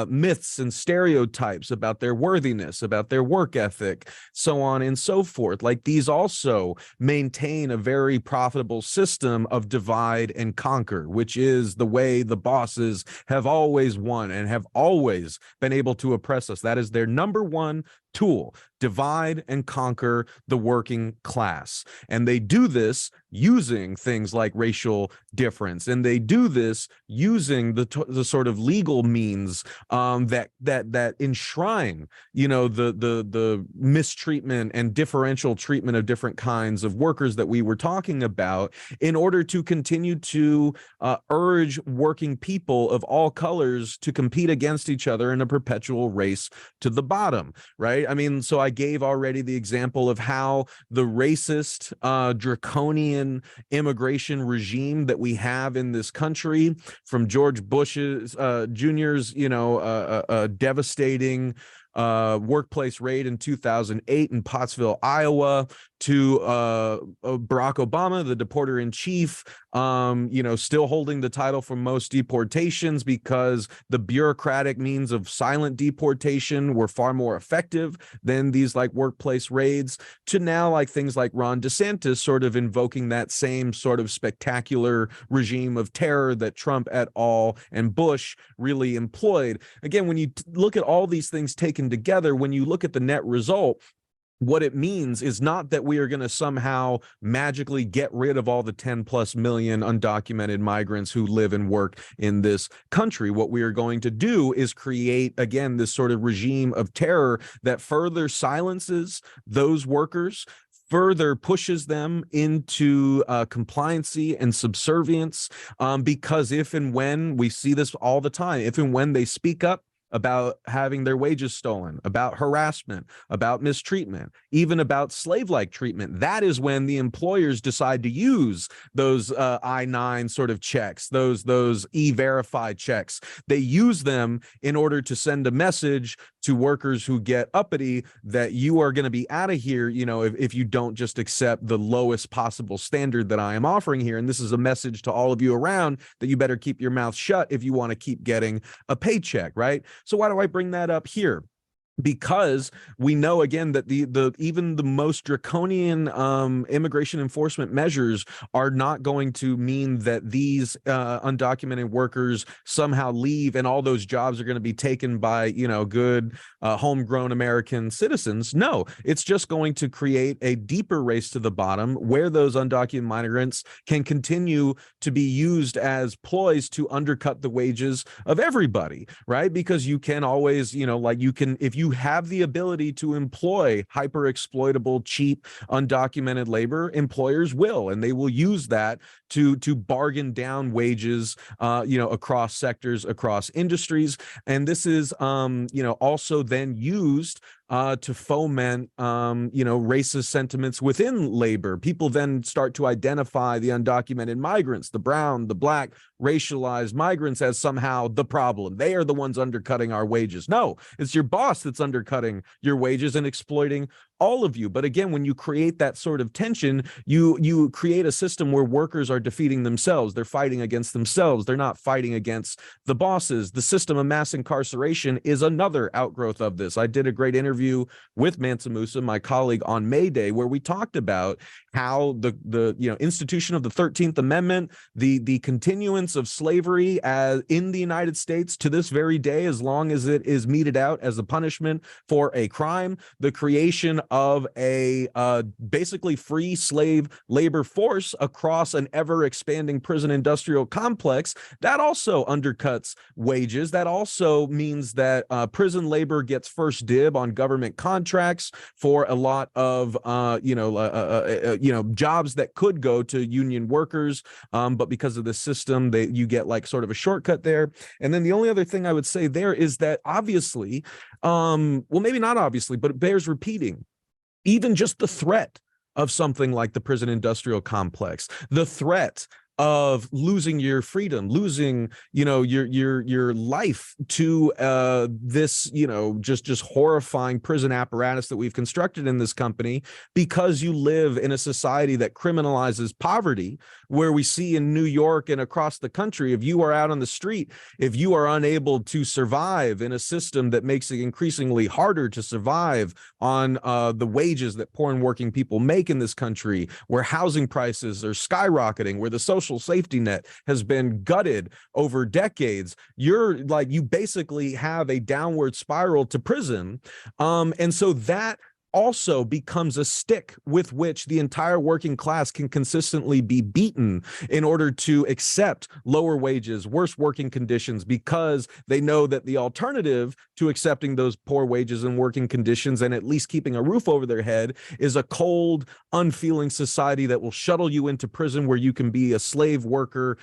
myths and stereotypes about their worthiness, about their work ethic, so on and so forth. Like these also maintain a very profitable system of divide and conquer, which is the way the bosses have always won and have always been able to oppress us. That is their number one tool: divide and conquer the working class. And they do this using things like racial difference, and they do this using the sort of legal means that enshrine, you know, the mistreatment and differential treatment of different kinds of workers that we were talking about, in order to continue to urge working people of all colors to compete against each other in a perpetual race to the bottom, right? I mean, so I gave already the example of how the racist, draconian immigration regime that we have in this country, from George Bush's Jr.'s, you know, devastating workplace raid in 2008 in Pottsville, Iowa, to Barack Obama, the deporter in chief, you know, still holding the title for most deportations because the bureaucratic means of silent deportation were far more effective than these like workplace raids, to now like things like Ron DeSantis sort of invoking that same sort of spectacular regime of terror that Trump et al. And Bush really employed. Again, when you look at all these things taken together, when you look at the net result, what it means is not that we are going to somehow magically get rid of all the 10+ million undocumented migrants who live and work in this country. What we are going to do is create, again, this sort of regime of terror that further silences those workers, further pushes them into compliancy and subservience, because if and when we see this all the time, if and when they speak up about having their wages stolen, about harassment, about mistreatment, even about slave-like treatment, that is when the employers decide to use those I-9 sort of checks, those E-Verify checks. They use them in order to send a message to workers who get uppity that you are going to be out of here, you know, if you don't just accept the lowest possible standard that I am offering here. And this is a message to all of you around that you better keep your mouth shut if you want to keep getting a paycheck, right? So why do I bring that up here? because we know again that the even the most draconian immigration enforcement measures are not going to mean that these undocumented workers somehow leave and all those jobs are going to be taken by, you know, good homegrown American citizens. No, it's just going to create a deeper race to the bottom where those undocumented migrants can continue to be used as ploys to undercut the wages of everybody, right? Because you can always, you know, like you can, if you have the ability to employ hyper exploitable, cheap, undocumented labor, employers will, and they will use that to bargain down wages, you know, across sectors, across industries. And this is, you know, also then used to foment, you know, racist sentiments within labor. People then start to identify the undocumented migrants, the brown, the black, racialized migrants as somehow the problem. They are the ones undercutting our wages. No, it's your boss that's undercutting your wages and exploiting all of you. But again, when you create that sort of tension, you create a system where workers are defeating themselves. They're fighting against themselves. They're not fighting against the bosses. The system of mass incarceration is another outgrowth of this. I did a great interview with Mansa Musa, my colleague, on May Day, where we talked about how the you know, institution of the 13th Amendment, the continuance of slavery as in the United States to this very day, as long as it is meted out as a punishment for a crime, the creation of a basically free slave labor force across an ever expanding prison industrial complex, that also undercuts wages. That also means that prison labor gets first dib on government contracts for a lot of you know, jobs that could go to union workers, but because of the system, you get like sort of a shortcut there. And then the only other thing I would say there is that obviously, well, maybe not obviously, but it bears repeating, even just the threat of something like the prison industrial complex, the threat of losing your freedom, losing, you know, your life to this, you know, just horrifying prison apparatus that we've constructed in this company, because you live in a society that criminalizes poverty, where we see in New York and across the country, if you are out on the street, if you are unable to survive in a system that makes it increasingly harder to survive on the wages that poor and working people make in this country, where housing prices are skyrocketing, where the social safety net has been gutted over decades, you basically have a downward spiral to prison. And so that also becomes a stick with which the entire working class can consistently be beaten in order to accept lower wages, worse working conditions, because they know that the alternative to accepting those poor wages and working conditions and at least keeping a roof over their head is a cold, unfeeling society that will shuttle you into prison, where you can be a slave worker,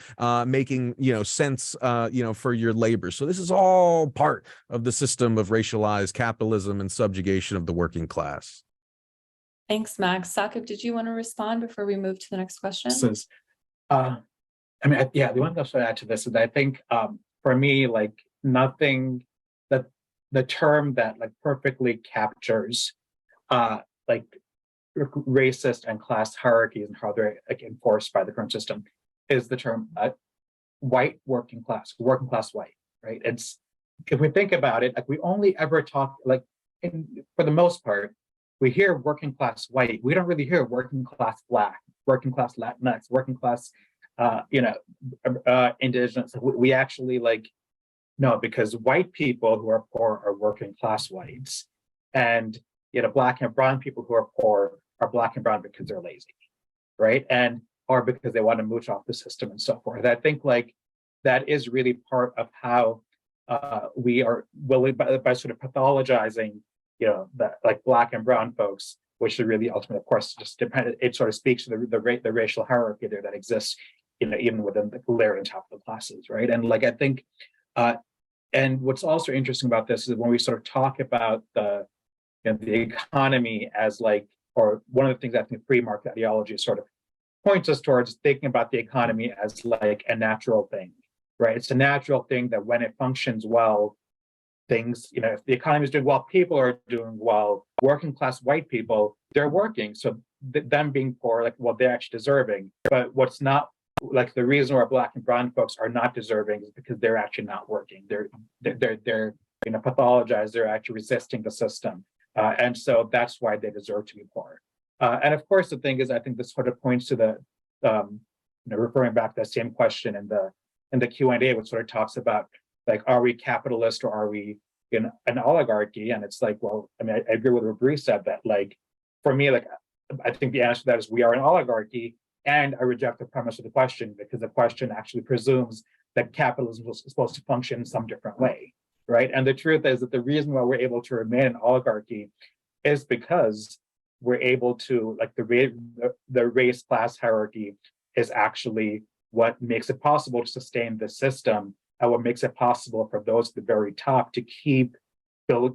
making, you know, sense, you know, for your labor. So this is all part of the system of racialized capitalism and subjugation of the working class. Thanks, Max. Saqib, did you want to respond before we move to the next question? I mean, yeah, the one thing I'll add to this is that I think for me, like nothing that the term that like perfectly captures like racist and class hierarchies and how they're like enforced by the current system is the term white working class white, right? It's, if we think about it, like we only ever talk like for the most part, we hear working class white. We don't really hear working class black, working class Latinx, working class, you know, indigenous. We actually like, no, because white people who are poor are working class whites, and you know, black and brown people who are poor are black and brown because they're lazy, right? And or because they want to mooch off the system and so forth. I think like that is really part of how we are willing by sort of pathologizing, you know, that like black and brown folks, which are really ultimately, of course, just dependent. It sort of speaks to the racial hierarchy there that exists, you know, even within the layer and top of the classes, right? And like I think, and what's also interesting about this is when we sort of talk about the, you know, the economy as like, or one of the things I think free market ideology sort of points us towards, thinking about the economy as like a natural thing, right? It's a natural thing that when it functions well, things, you know, if the economy is doing well, people are doing well. Working class white people, they're working, so them being poor, like, well, they're actually deserving. But what's not, like, the reason why black and brown folks are not deserving is because they're actually not working. They're pathologized, they're actually resisting the system. And so that's why they deserve to be poor. And of course, the thing is, I think this sort of points to the, referring back to that same question in the Q&A, which sort of talks about, like, are we capitalist or are we in an oligarchy? And it's like, well, I mean, I agree with what Bree said, that, like, for me, like, I think the answer to that is we are an oligarchy, and I reject the premise of the question, because the question actually presumes that capitalism is supposed to function in some different way, right? And the truth is that the reason why we're able to remain an oligarchy is because we're able to, like, the race class hierarchy is actually what makes it possible to sustain the system, and what makes it possible for those at the very top to keep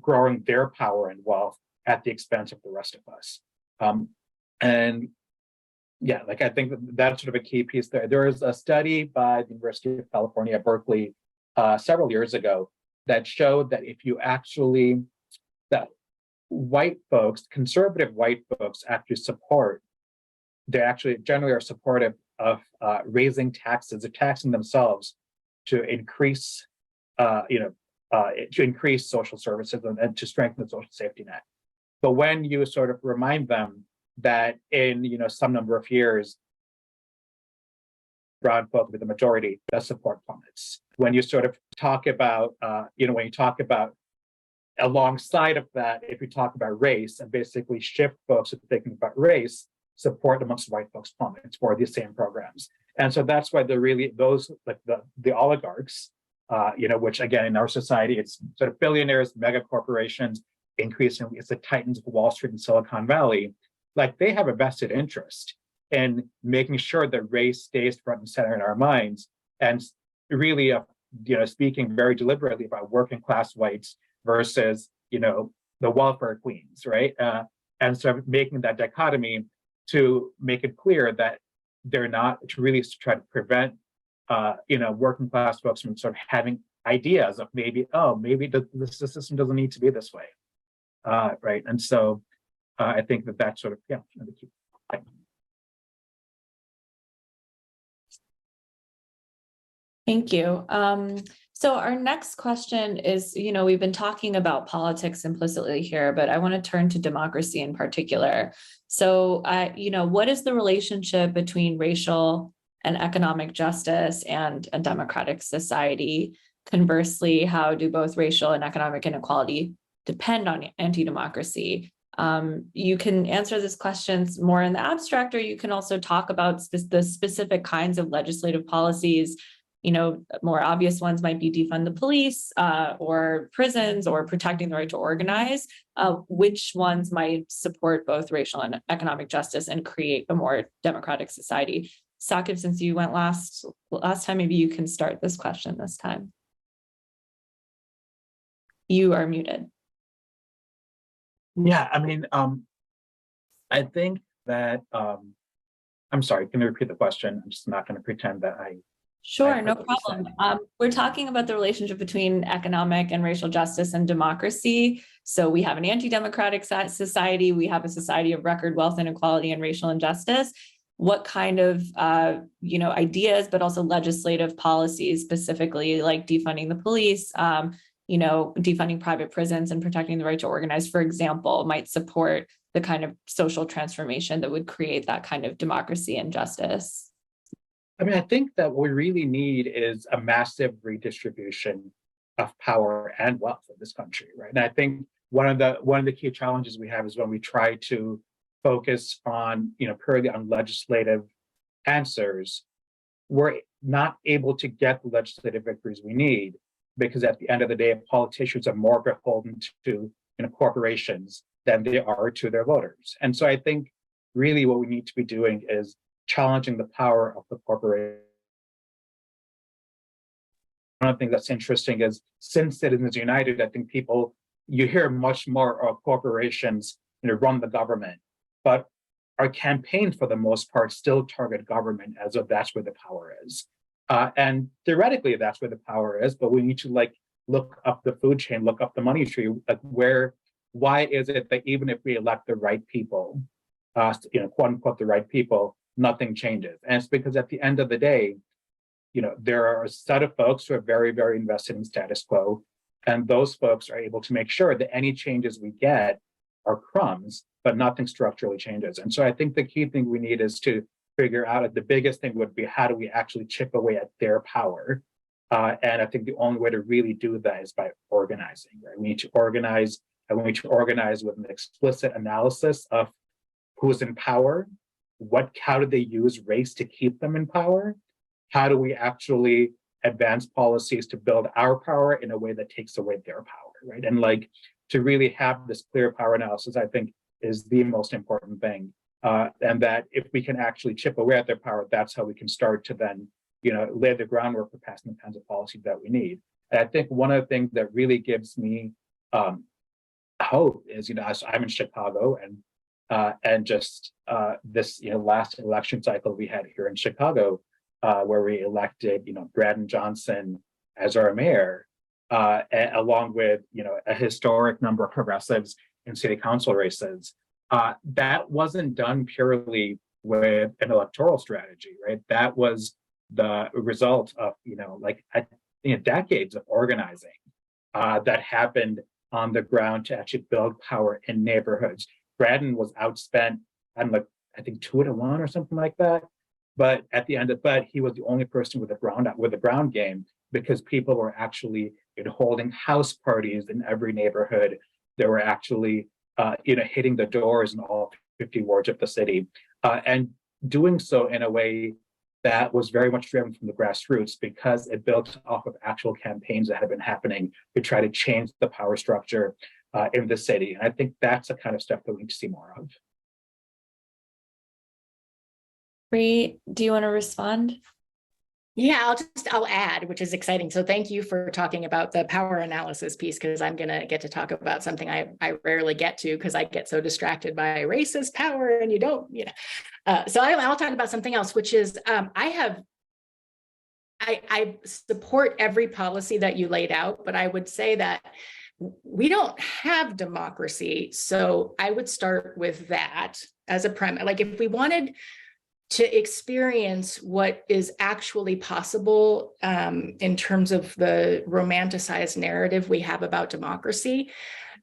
growing their power and wealth at the expense of the rest of us. And yeah, like, I think that's sort of a key piece there. There was a study by the University of California at Berkeley several years ago that showed that if you actually, that white folks, conservative white folks actually they actually generally are supportive of raising taxes, or taxing themselves to increase, to increase social services and to strengthen the social safety net. But when you sort of remind them that in some number of years, brown folk with the majority, the support plummets. When you sort of talk about, when you talk about alongside of that, if you talk about race and basically shift folks to thinking about race, support amongst white folks plummets for these same programs. And so that's why they're really those, like the oligarchs, which again in our society, it's sort of billionaires, mega corporations, increasingly it's the titans of Wall Street and Silicon Valley. Like, they have a vested interest in making sure that race stays front and center in our minds, and really, speaking very deliberately about working class whites versus, the welfare queens, right? And so making that dichotomy to make it clear that they're not, to really try to prevent, working class folks from sort of having ideas of maybe the system doesn't need to be this way, right? And so I think that's sort of, the key thing. Thank you. So our next question is, we've been talking about politics implicitly here, but I want to turn to democracy in particular. So, what is the relationship between racial and economic justice and a democratic society? Conversely, how do both racial and economic inequality depend on anti-democracy? You can answer these questions more in the abstract, or you can also talk about the specific kinds of legislative policies. More obvious ones might be defund the police, or prisons, or protecting the right to organize. Which ones might support both racial and economic justice and create a more democratic society? Saqib, since you went last time, maybe you can start this question this time. You are muted. Yeah, I mean, I think that, I'm sorry, can you repeat the question? I'm just not going to pretend that Sure, no problem. We're talking about the relationship between economic and racial justice and democracy. So we have an anti-democratic society. We have a society of record wealth inequality and racial injustice. What kind of, ideas, but also legislative policies, specifically like defunding the police, defunding private prisons and protecting the right to organize, for example, might support the kind of social transformation that would create that kind of democracy and justice? I mean, I think that what we really need is a massive redistribution of power and wealth in this country, right? And I think one of the key challenges we have is when we try to focus on, purely on legislative answers, we're not able to get the legislative victories we need, because at the end of the day, politicians are more beholden to corporations than they are to their voters. And so I think really what we need to be doing is challenging the power of the corporation. One of the things that's interesting is, since Citizens United, I think you hear much more of corporations run the government, but our campaign for the most part still target government as if that's where the power is. And theoretically that's where the power is, but we need to look up the food chain, look up the money tree, why is it that even if we elect the right people, quote unquote the right people, nothing changes? And it's because at the end of the day, there are a set of folks who are very, very invested in status quo, And those folks are able to make sure that any changes we get are crumbs, but nothing structurally changes. And so I think the key thing we need is to figure out, the biggest thing would be, how do we actually chip away at their power? And I think the only way to really do that is by organizing, right? We need to organize, and we need to organize with an explicit analysis of who's in power, how do they use race to keep them in power? How do we actually advance policies to build our power in a way that takes away their power, right? And like, to really have this clear power analysis, I think, is the most important thing. And that if we can actually chip away at their power, that's how we can start to then, lay the groundwork for passing the kinds of policies that we need. And I think one of the things that really gives me hope is, I'm in Chicago, and just this, last election cycle we had here in Chicago, where we elected, Braden Johnson as our mayor, along with, a historic number of progressives in city council races. That wasn't done purely with an electoral strategy, right? That was the result of, decades of organizing that happened on the ground to actually build power in neighborhoods. Braden was outspent, I think 2-1 or something like that. But at the end of that, he was the only person with a ground game, because people were actually holding house parties in every neighborhood. They were actually hitting the doors in all 50 wards of the city, and doing so in a way that was very much driven from the grassroots, because it built off of actual campaigns that had been happening to try to change the power structure in the city. And I think that's the kind of stuff that we need to see more of. Bree, do you want to respond? Yeah, I'll add, which is exciting. So thank you for talking about the power analysis piece, because I'm going to get to talk about something I rarely get to, because I get so distracted by racist power, and you don't, so I'll talk about something else, which is I support every policy that you laid out, but I would say that we don't have democracy. So I would start with that as a premise. Like, if we wanted to experience what is actually possible in terms of the romanticized narrative we have about democracy,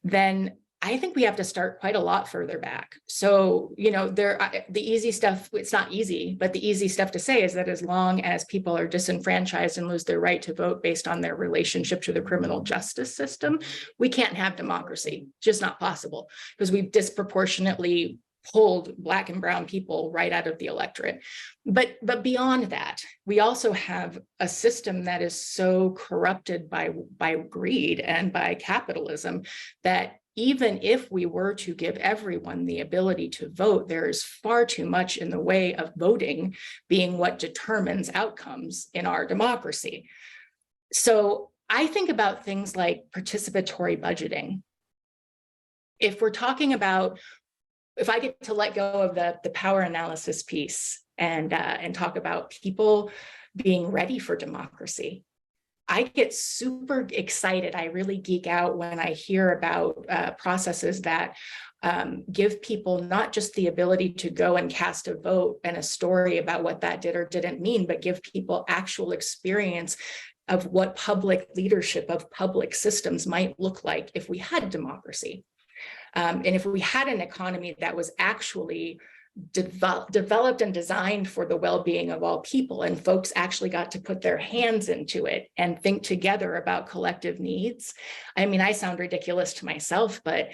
then I think we have to start quite a lot further back. So, the easy stuff, it's not easy, but the easy stuff to say is that as long as people are disenfranchised and lose their right to vote based on their relationship to the criminal justice system, we can't have democracy. Just not possible, because we've disproportionately pulled Black and brown people right out of the electorate. But beyond that, we also have a system that is so corrupted by greed and by capitalism that even if we were to give everyone the ability to vote, there is far too much in the way of voting being what determines outcomes in our democracy. So I think about things like participatory budgeting. If we're talking about, if I get to let go of the power analysis piece and talk about people being ready for democracy, I get super excited. I really geek out when I hear about processes that give people not just the ability to go and cast a vote and a story about what that did or didn't mean, but give people actual experience of what public leadership of public systems might look like if we had democracy. And if we had an economy that was actually developed and designed for the well-being of all people, and folks actually got to put their hands into it and think together about collective needs. I mean, I sound ridiculous to myself, but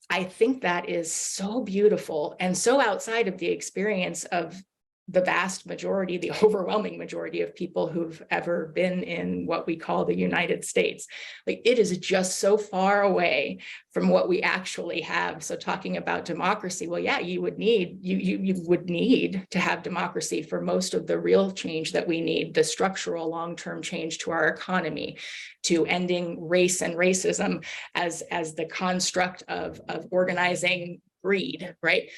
I think that is so beautiful and so outside of the experience of the vast majority, the overwhelming majority of people who've ever been in what we call the United States. Like, it is just so far away from what we actually have. So talking about democracy, well, yeah, you would need to have democracy for most of the real change that we need, the structural long-term change to our economy, to ending race and racism as the construct of organizing greed, right?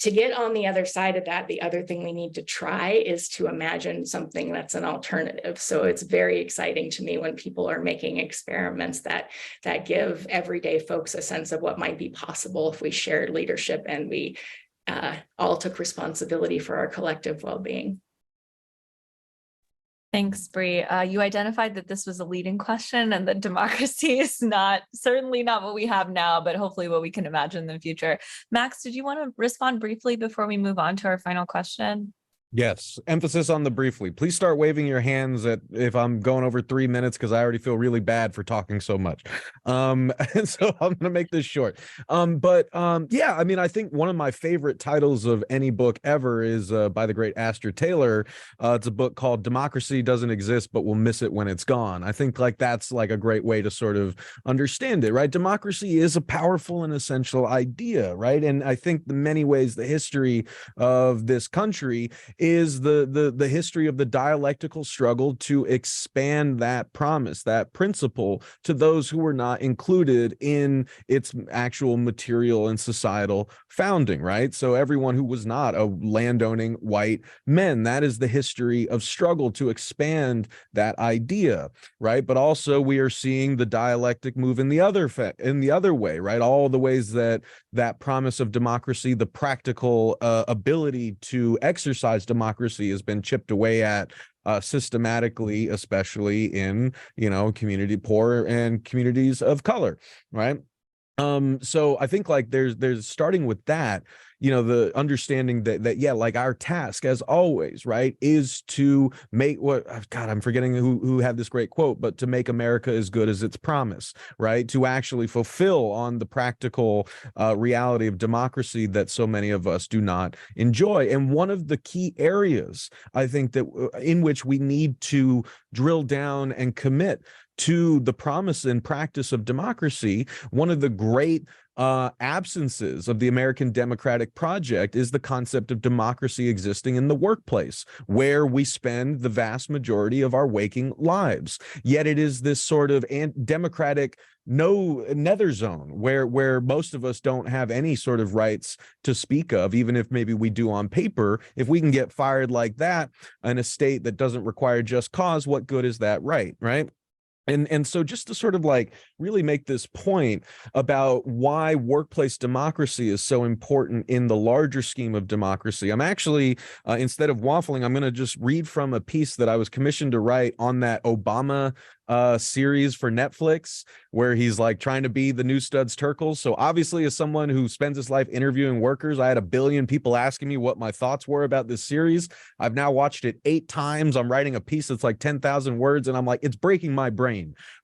To get on the other side of that, the other thing we need to try is to imagine something that's an alternative. So it's very exciting to me when people are making experiments that give everyday folks a sense of what might be possible if we shared leadership and we all took responsibility for our collective well-being. Thanks, Bree. You identified that this was a leading question and that democracy is certainly not what we have now, but hopefully what we can imagine in the future. Max, did you want to respond briefly before we move on to our final question? Yes, emphasis on the briefly. Please start waving your hands if I'm going over 3 minutes, because I already feel really bad for talking so much. And so I'm gonna make this short. Yeah, I mean, I think one of my favorite titles of any book ever is by the great Astor Taylor. It's a book called Democracy Doesn't Exist, but We'll Miss It When It's Gone. I think that's like a great way to sort of understand it, right? Democracy is a powerful and essential idea, right? And I think in many ways the history of this country is the history of the dialectical struggle to expand that promise, that principle, to those who were not included in its actual material and societal founding, right? So everyone who was not a landowning white men, that is the history of struggle to expand that idea, right? But also we are seeing the dialectic move in the other way, right? All the ways that promise of democracy, the practical ability to exercise democracy, has been chipped away at systematically, especially in poor and communities of color, right? So I think there's starting with that, the understanding that yeah, like our task as always, right, is to make I'm forgetting who had this great quote, but to make America as good as its promise, right? To actually fulfill on the practical reality of democracy that so many of us do not enjoy. And one of the key areas I think that in which we need to drill down and commit to the promise and practice of democracy, one of the great absences of the American democratic project is the concept of democracy existing in the workplace, where we spend the vast majority of our waking lives. Yet it is this sort of democratic nether zone where most of us don't have any sort of rights to speak of, even if maybe we do on paper. If we can get fired like that in a state that doesn't require just cause, what good is that right? And so just to sort of really make this point about why workplace democracy is so important in the larger scheme of democracy, I'm actually, instead of waffling, I'm going to just read from a piece that I was commissioned to write on that Obama series for Netflix, where he's trying to be the new Studs Terkel. So obviously, as someone who spends his life interviewing workers, I had 1 billion people asking me what my thoughts were about this series. I've now watched it 8 times. I'm writing a piece that's 10,000 words, and I'm it's breaking my brain.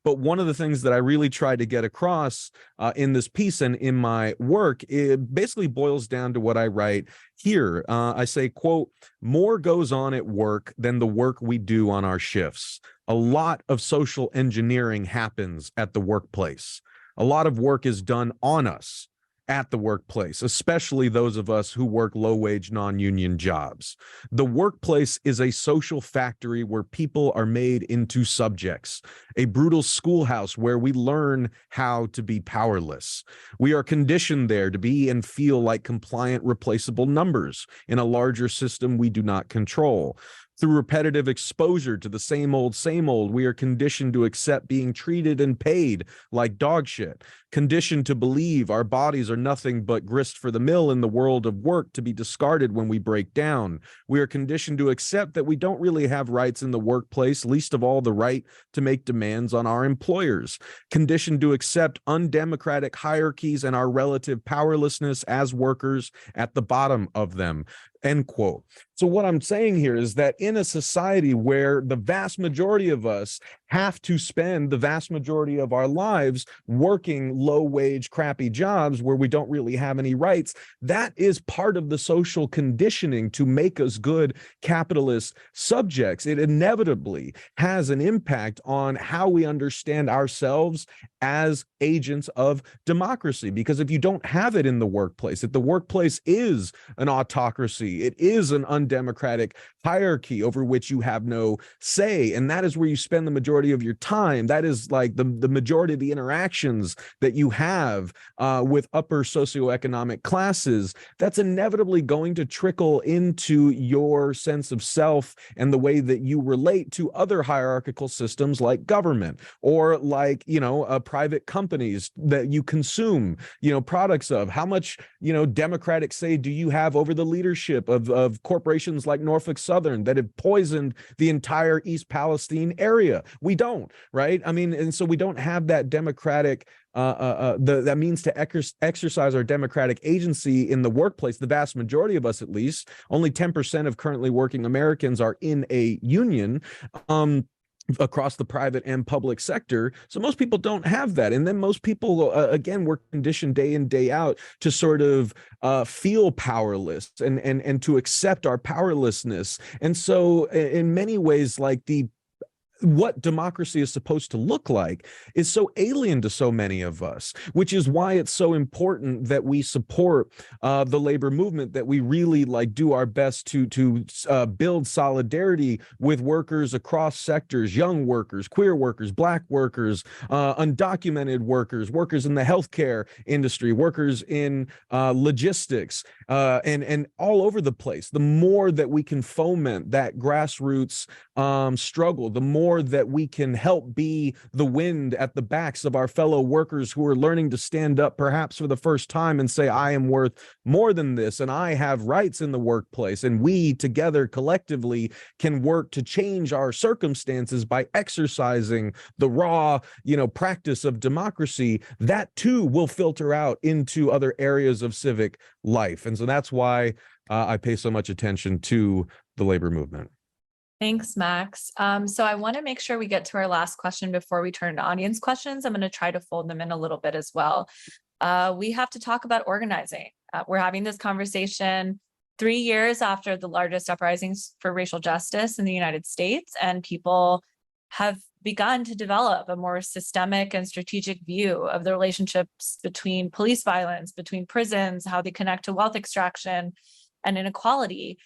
But one of the things that I really tried to get across in this piece and in my work, it basically boils down to what I write here. I say, quote, "More goes on at work than the work we do on our shifts. A lot of social engineering happens at the workplace. A lot of work is done on us at the workplace, especially those of us who work low-wage, non-union jobs. The workplace is a social factory where people are made into subjects, a brutal schoolhouse where we learn how to be powerless. We are conditioned there to be and feel like compliant, replaceable numbers in a larger system we do not control. Through repetitive exposure to the same old, we are conditioned to accept being treated and paid like dog shit, conditioned to believe our bodies are nothing but grist for the mill in the world of work to be discarded when we break down. We are conditioned to accept that we don't really have rights in the workplace, least of all the right to make demands on our employers, conditioned to accept undemocratic hierarchies and our relative powerlessness as workers at the bottom of them." End quote. So what I'm saying here is that in a society where the vast majority of us have to spend the vast majority of our lives working low-wage, crappy jobs where we don't really have any rights, that is part of the social conditioning to make us good capitalist subjects. It inevitably has an impact on how we understand ourselves as agents of democracy, because if you don't have it in the workplace, if the workplace is an autocracy, it is an undemocratic hierarchy over which you have no say, and that is where you spend the majority of your time. That is the majority of the interactions that you have with upper socioeconomic classes. That's inevitably going to trickle into your sense of self and the way that you relate to other hierarchical systems like government or private companies that you consume products of. How much democratic say do you have over the leadership of corporations like Norfolk Southern Southern that have poisoned the entire East Palestine area. We don't, right? I mean, and so we don't have that democratic that means to exercise our democratic agency in the workplace. The vast majority of us, at least, only 10% of currently working Americans are in a union. Across the private and public sector. So most people don't have that. And then most people, again, were conditioned day in, day out to sort of feel powerless and to accept our powerlessness. And so in many ways, like what democracy is supposed to look like is so alien to so many of us, which is why it's so important that we support the labor movement, that we really do our best to build solidarity with workers across sectors, young workers, queer workers, Black workers, undocumented workers, workers in the healthcare industry, workers in logistics, and all over the place. The more that we can foment that grassroots struggle, the more that we can help be the wind at the backs of our fellow workers who are learning to stand up perhaps for the first time and say, I am worth more than this, and I have rights in the workplace, and we together collectively can work to change our circumstances by exercising the raw, practice of democracy. That too will filter out into other areas of civic life. And so that's why I pay so much attention to the labor movement. Thanks, Max. So I want to make sure we get to our last question before we turn to audience questions. I'm going to try to fold them in a little bit as well. We have to talk about organizing. We're having this conversation 3 years after the largest uprisings for racial justice in the United States, and people have begun to develop a more systemic and strategic view of the relationships between police violence, between prisons, how they connect to wealth extraction and inequality.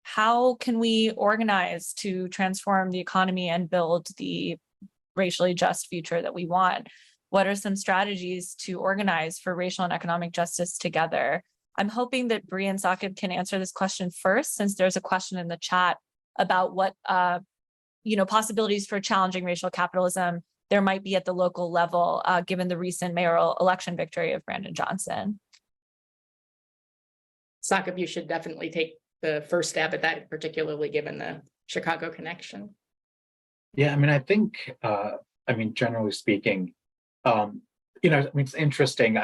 How can we organize to transform the economy and build the racially just future that we want? What are some strategies to organize for racial and economic justice together? I'm hoping that Bree and Saqib can answer this question first, since there's a question in the chat about what possibilities for challenging racial capitalism there might be at the local level, given the recent mayoral election victory of Brandon Johnson. Saqib, you should definitely take the first stab at that, particularly given the Chicago connection. Yeah, I mean, I think, generally speaking, it's interesting.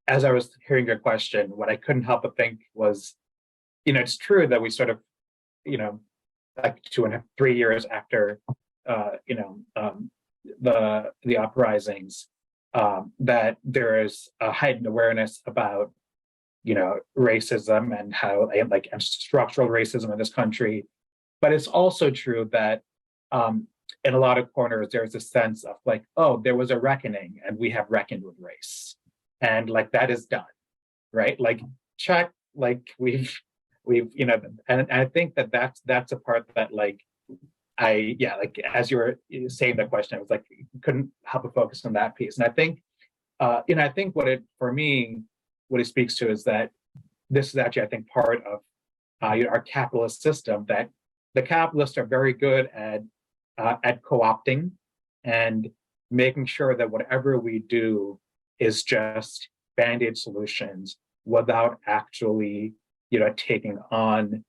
As I was hearing your question, what I couldn't help but think was, it's true that we sort of, like 3 years after, the uprisings, that there is a heightened awareness about racism and how and structural racism in this country. But it's also true that in a lot of corners, there's a sense of there was a reckoning and we have reckoned with race. And that is done, right? Check, we've and I think that's a part that as you were saying that question, I was couldn't help but focus on that piece. And I think, I think what it speaks to is that this is actually, I think, part of our capitalist system, that the capitalists are very good at co-opting and making sure that whatever we do is just band-aid solutions without actually, taking on,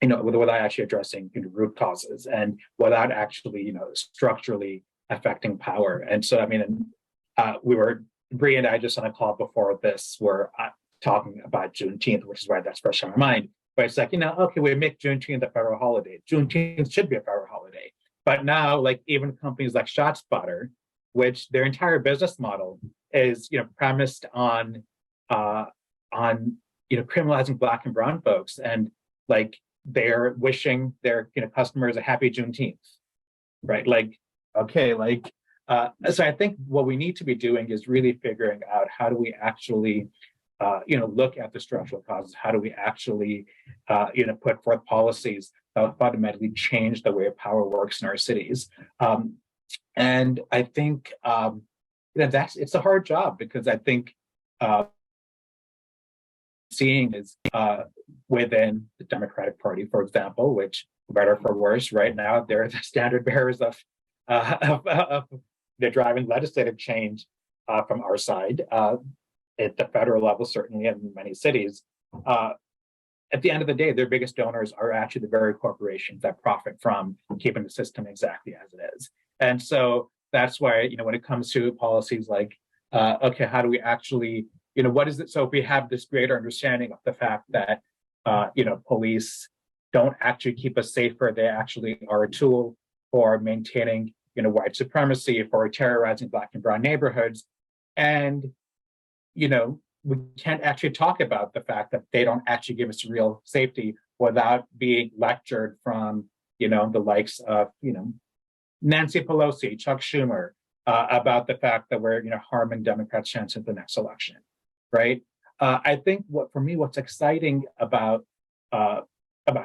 without actually addressing root causes and without actually, structurally affecting power. And so, Bree and I just on a call before this were talking about Juneteenth, which is why that's fresh on my mind. But it's okay, we make Juneteenth a federal holiday. Juneteenth should be a federal holiday. But now, even companies like ShotSpotter, which their entire business model is, premised on criminalizing Black and brown folks, and they're wishing their customers a happy Juneteenth, right? So I think what we need to be doing is really figuring out how do we actually, look at the structural causes. How do we actually, put forth policies that will fundamentally change the way power works in our cities? And I think it's a hard job, because I think seeing is within the Democratic Party, for example, which, for better or for worse, right now they're the standard bearers of they're driving legislative change from our side at the federal level, certainly in many cities. at the end of the day, their biggest donors are actually the very corporations that profit from keeping the system exactly as it is. And so that's why, when it comes to policies like, okay, how do we actually, what is it? So if we have this greater understanding of the fact that, police don't actually keep us safer, they actually are a tool for maintaining, white supremacy, for terrorizing Black and brown neighborhoods. And, we can't actually talk about the fact that they don't actually give us real safety without being lectured from, the likes of, Nancy Pelosi, Chuck Schumer, about the fact that we're, harming Democrats' chances at the next election, right? I think what's exciting about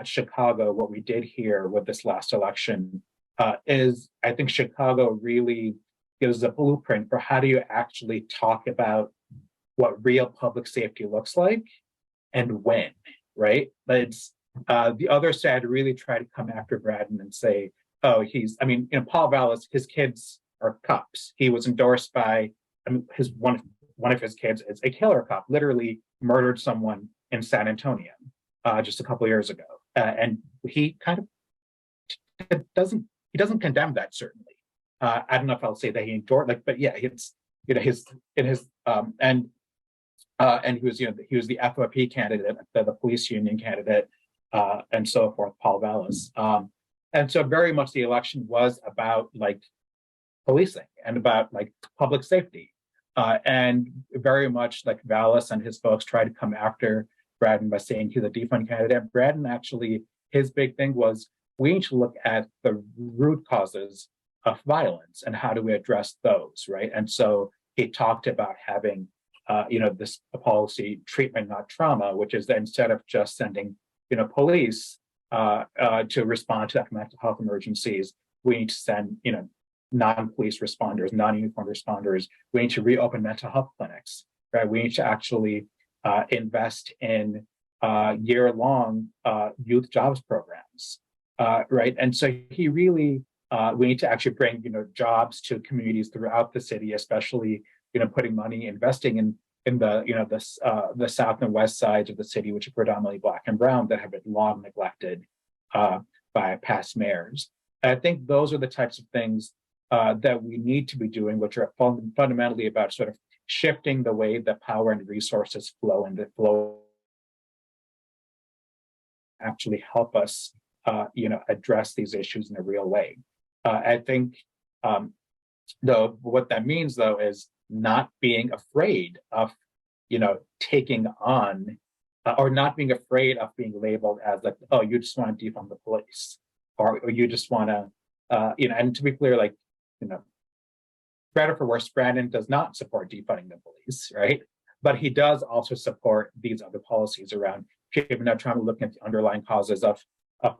Chicago, what we did here with this last election, is I think Chicago really gives a blueprint for how do you actually talk about what real public safety looks like and when, right? But it's the other side really try to come after Braden and say, oh, Paul Vallis, his kids are cops. He was endorsed by, his one of his kids is a killer cop, literally murdered someone in San Antonio just a couple of years ago. And he kind of doesn't condemn that, certainly. I don't know if I'll say that he endorsed, but yeah, it's, and he was, he was the FOP candidate, the police union candidate, and so forth, Paul Vallis. And so very much the election was about policing and about public safety. And very much Vallis and his folks tried to come after Braden by saying he's a defund candidate. Braden actually, his big thing was we need to look at the root causes of violence and how do we address those, right? And so he talked about having this policy, treatment, not trauma, which is that instead of just sending, police to respond to mental health emergencies, we need to send, non-police responders, non-uniformed responders. We need to reopen mental health clinics, right? We need to actually invest in year-long youth jobs programs, right? And so he really, we need to actually bring, jobs to communities throughout the city, especially putting money, investing in the south and west sides of the city, which are predominantly Black and brown, that have been long neglected by past mayors. And I think those are the types of things that we need to be doing, which are fundamentally about sort of shifting the way that power and resources flow and that flow actually help us, address these issues in a real way. I think what that means, though, is not being afraid of, taking on or not being afraid of being labeled as oh, you just want to defund the police, or you just want to, and to be clear, better for worse, Brandon does not support defunding the police, right? But he does also support these other policies around keeping up, trying to look at the underlying causes of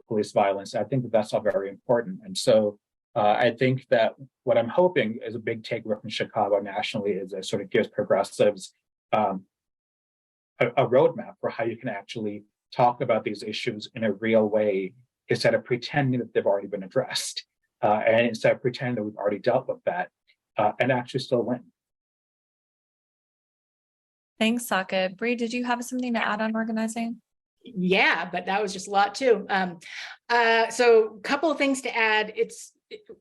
police violence. I think that's all very important. And so I think that what I'm hoping is a big takeaway from Chicago nationally is it sort of gives progressives a roadmap for how you can actually talk about these issues in a real way instead of pretending that they've already been addressed, and instead of pretending that we've already dealt with that, and actually still win. Thanks, Saqib. Bree, did you have something to add on organizing? Yeah, but that was just a lot too. So a couple of things to add.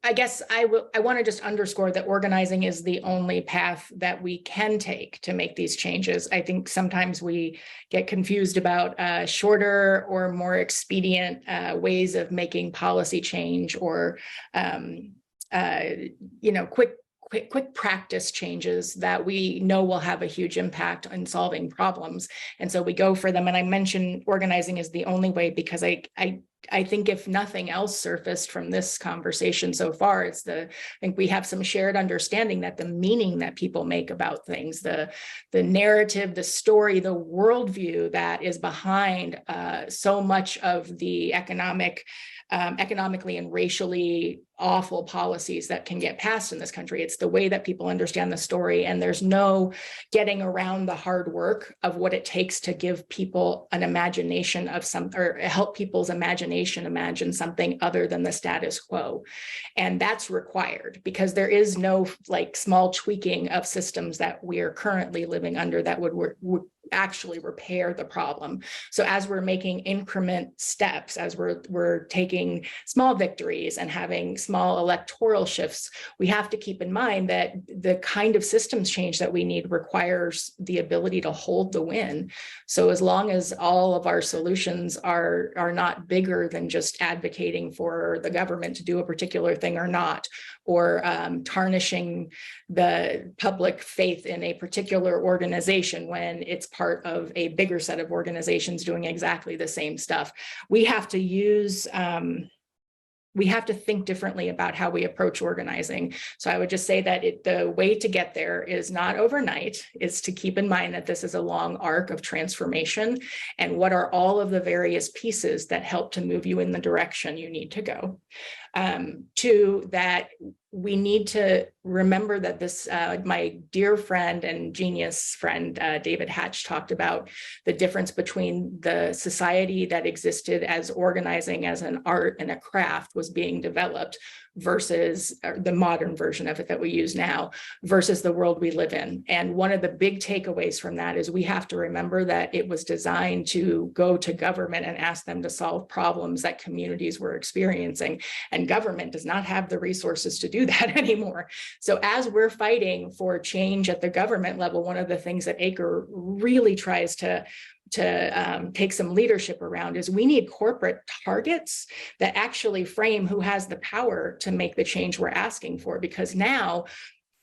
I guess I want to just underscore that organizing is the only path that we can take to make these changes. I think sometimes we get confused about shorter or more expedient ways of making policy change, or quick practice changes that we know will have a huge impact on solving problems. And so we go for them. And I mentioned organizing is the only way because I think if nothing else surfaced from this conversation so far, I think we have some shared understanding that the meaning that people make about things, the narrative, the story, the worldview that is behind so much of the economically and racially awful policies that can get passed in this country. It's the way that people understand the story, and there's no getting around the hard work of what it takes to give people an imagination of or help people's imagination imagine something other than the status quo. And that's required because there is no like small tweaking of systems that we are currently living under that would actually repair the problem. So as we're making increment steps, as we're taking small victories and having small electoral shifts, we have to keep in mind that the kind of systems change that we need requires the ability to hold the win. So as long as all of our solutions are not bigger than just advocating for the government to do a particular thing or not, or tarnishing the public faith in a particular organization when it's part of a bigger set of organizations doing exactly the same stuff. We have to use, we have to think differently about how we approach organizing. So I would just say that the way to get there is not overnight, is to keep in mind that this is a long arc of transformation, and what are all of the various pieces that help to move you in the direction you need to go. Two, that we need to remember that this, my dear friend and genius friend, David Hatch, talked about the difference between the society that existed as organizing as an art and a craft was being developed versus the modern version of it that we use now versus the world we live in. And one of the big takeaways from that is we have to remember that it was designed to go to government and ask them to solve problems that communities were experiencing. And government does not have the resources to do that anymore. So as we're fighting for change at the government level, one of the things that ACRE really tries to take some leadership around is we need corporate targets that actually frame who has the power to make the change we're asking for, because now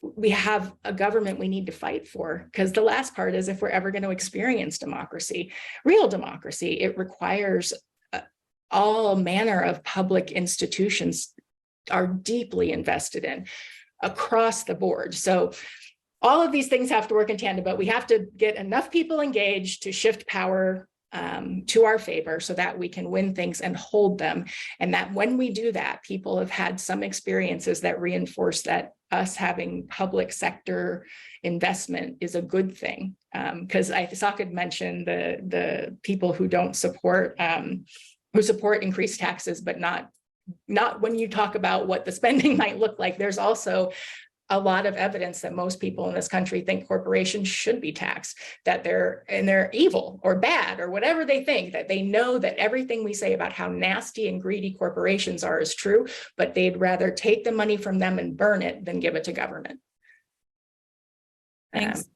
we have a government we need to fight for. Because the last part is, if we're ever going to experience democracy, real democracy, it requires all manner of public institutions are deeply invested in across the board. So all of these things have to work in tandem, but we have to get enough people engaged to shift power to our favor so that we can win things and hold them. And that when we do that, people have had some experiences that reinforce that us having public sector investment is a good thing. Because Saqib mentioned the people who don't support, who support increased taxes, but not when you talk about what the spending might look like. There's also a lot of evidence that most people in this country think corporations should be taxed, that they're evil or bad or whatever they think, that they know that everything we say about how nasty and greedy corporations are is true, but they'd rather take the money from them and burn it than give it to government. Thanks.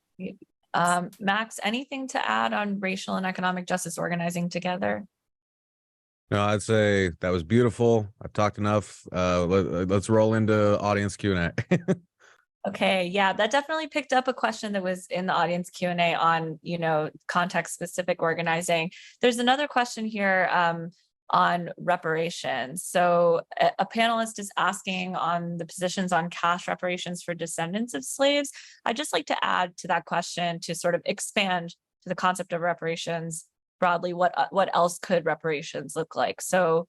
Max, anything to add on racial and economic justice organizing together? No, I'd say that was beautiful. I've talked enough. Let's roll into audience Q&A. Okay, yeah, that definitely picked up a question that was in the audience Q&A on, context-specific organizing. There's another question here on reparations. So a panelist is asking on the positions on cash reparations for descendants of slaves. I'd just like to add to that question to sort of expand to the concept of reparations broadly. What else could reparations look like? So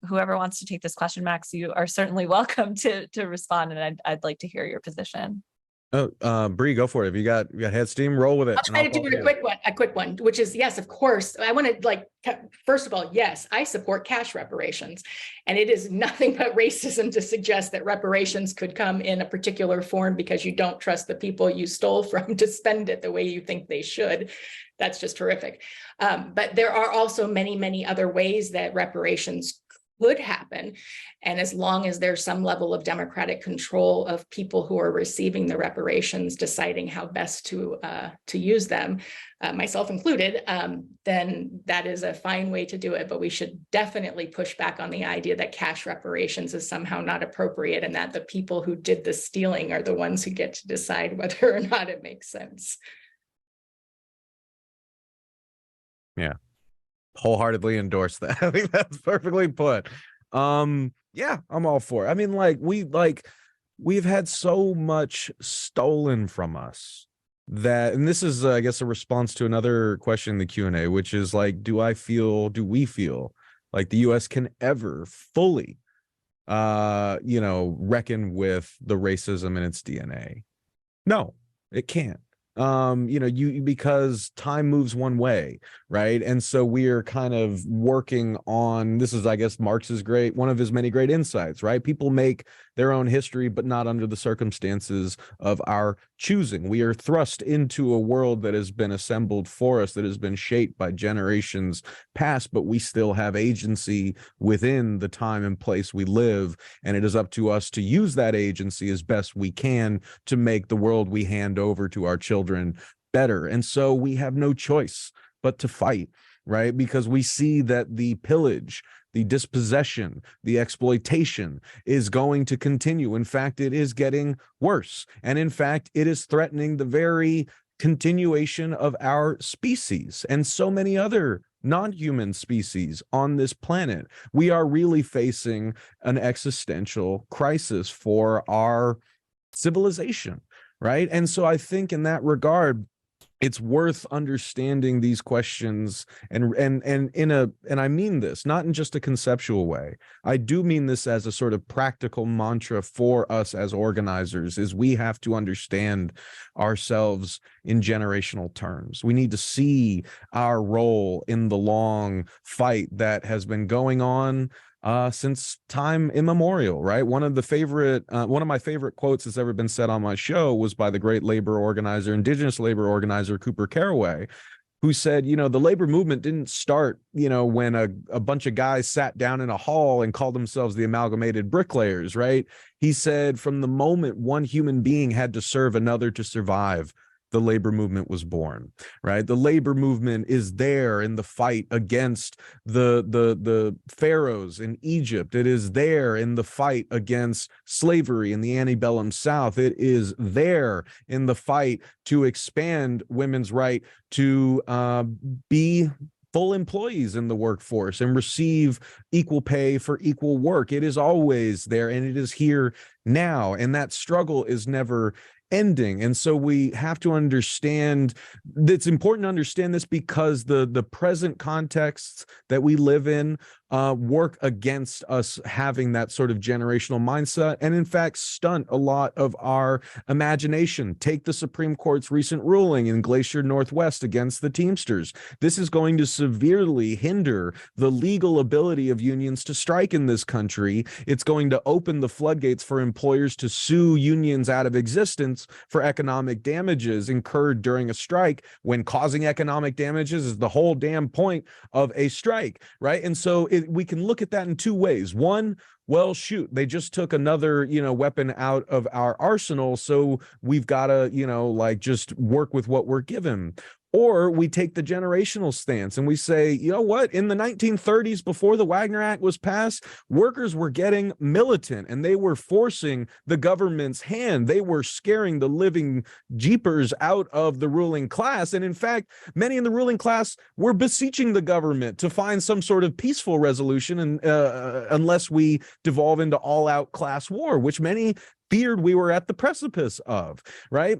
whoever wants to take this question, Max, you are certainly welcome to respond, and I'd like to hear your position. Oh, Bree, go for it. If you got head steam, roll with it. I'll try to do a quick one, which is, yes, of course. I want to first of all, yes, I support cash reparations, and it is nothing but racism to suggest that reparations could come in a particular form because you don't trust the people you stole from to spend it the way you think they should. That's just horrific. But there are also many, many other ways that reparations could happen. And as long as there's some level of democratic control of people who are receiving the reparations, deciding how best to use them, myself included, then that is a fine way to do it. But we should definitely push back on the idea that cash reparations is somehow not appropriate, and that the people who did the stealing are the ones who get to decide whether or not it makes sense. Yeah. Wholeheartedly endorse that. I think that's perfectly put. Yeah, I'm all for it. I mean, we've had so much stolen from us that, and this is I guess a response to another question in the Q&A, which is like, do we feel like the US can ever fully reckon with the racism in its DNA? No, it can't. Because time moves one way, right? And so we are kind of working on, this is, I guess, Marx's one of his many great insights, right? People make their own history, but not under the circumstances of our choosing. We are thrust into a world that has been assembled for us, that has been shaped by generations past, but we still have agency within the time and place we live. And it is up to us to use that agency as best we can to make the world we hand over to our children better. And so we have no choice but to fight, right? Because we see that the pillage, the dispossession, the exploitation is going to continue. In fact, it is getting worse. And in fact, it is threatening the very continuation of our species and so many other non-human species on this planet. We are really facing an existential crisis for our civilization, right? And so I think in that regard, it's worth understanding these questions and I mean this not in just a conceptual way. I do mean this as a sort of practical mantra for us as organizers, is we have to understand ourselves in generational terms. We need to see our role in the long fight that has been going on since time immemorial, right? One of my favorite quotes that's ever been said on my show was by the great indigenous labor organizer, Cooper Caraway, who said, the labor movement didn't start, when a bunch of guys sat down in a hall and called themselves the Amalgamated Bricklayers, right? He said, from the moment one human being had to serve another to survive, the labor movement was born, right? The labor movement is there in the fight against the pharaohs in Egypt. It is there in the fight against slavery in the antebellum South. It is there in the fight to expand women's right to be full employees in the workforce and receive equal pay for equal work. It is always there, and it is here now. And that struggle is never ending. And so we have to understand, it's important to understand this because the present contexts that we live in work against us having that sort of generational mindset, and in fact stunt a lot of our imagination. Take the Supreme Court's recent ruling in Glacier Northwest against the Teamsters. This is going to severely hinder the legal ability of unions to strike in this country. It's going to open the floodgates for employers to sue unions out of existence for economic damages incurred during a strike, when causing economic damages is the whole damn point of a strike, right? And so we can look at that in two ways. One, well, shoot, they just took another, weapon out of our arsenal, so we've got to, just work with what we're given. Or we take the generational stance and we say, you know what, in the 1930s, before the Wagner Act was passed, workers were getting militant and they were forcing the government's hand. They were scaring the living jeepers out of the ruling class. And in fact, many in the ruling class were beseeching the government to find some sort of peaceful resolution, and unless we devolve into all-out class war, which many feared we were at the precipice of, right?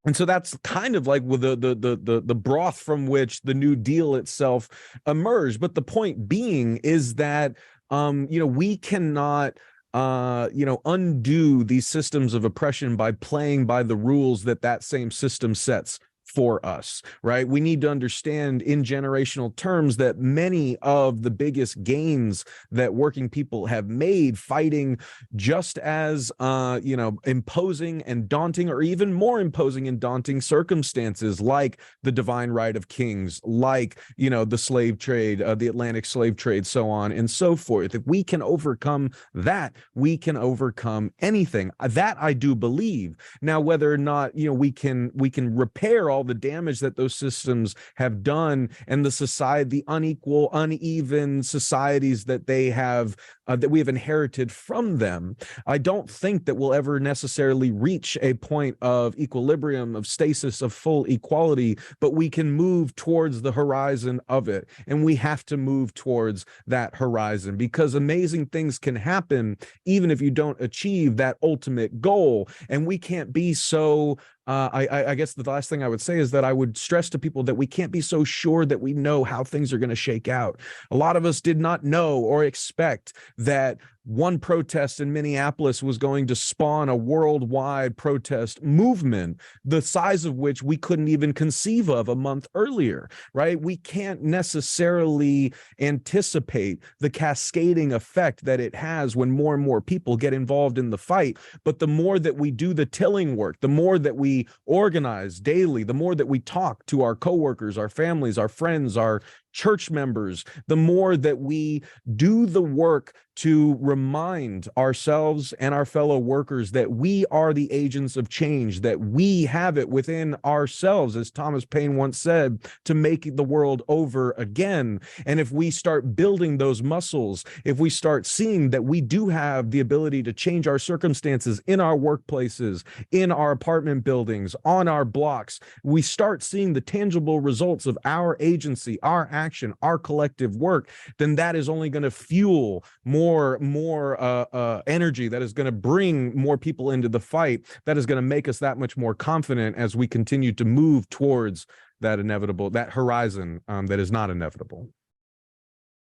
And so that's kind of like with the broth from which the New Deal itself emerged. But the point being is that we cannot undo these systems of oppression by playing by the rules that same system sets for us, right? We need to understand in generational terms that many of the biggest gains that working people have made fighting just as imposing and daunting, or even more imposing and daunting circumstances, like the divine right of kings, like the slave trade, the Atlantic slave trade, so on and so forth. If we can overcome that, we can overcome anything. That I do believe. Now, whether or not we can repair all the damage that those systems have done, and the unequal, uneven societies that they have, that we have inherited from them, I don't think that we'll ever necessarily reach a point of equilibrium, of stasis, of full equality, but we can move towards the horizon of it. And we have to move towards that horizon, because amazing things can happen even if you don't achieve that ultimate goal. And we can't be so I guess the last thing I would say is that I would stress to people that we can't be so sure that we know how things are going to shake out. A lot of us did not know or expect that one protest in Minneapolis was going to spawn a worldwide protest movement, the size of which we couldn't even conceive of a month earlier, right? We can't necessarily anticipate the cascading effect that it has when more and more people get involved in the fight. But the more that we do the tilling work, the more that we organize daily, the more that we talk to our coworkers, our families, our friends, our church members, the more that we do the work to remind ourselves and our fellow workers that we are the agents of change, that we have it within ourselves, as Thomas Paine once said, to make the world over again. And if we start building those muscles, if we start seeing that we do have the ability to change our circumstances in our workplaces, in our apartment buildings, on our blocks, we start seeing the tangible results of our agency, our action, our collective work, then that is only going to fuel more energy, that is going to bring more people into the fight, that is going to make us that much more confident as we continue to move towards that horizon that is not inevitable.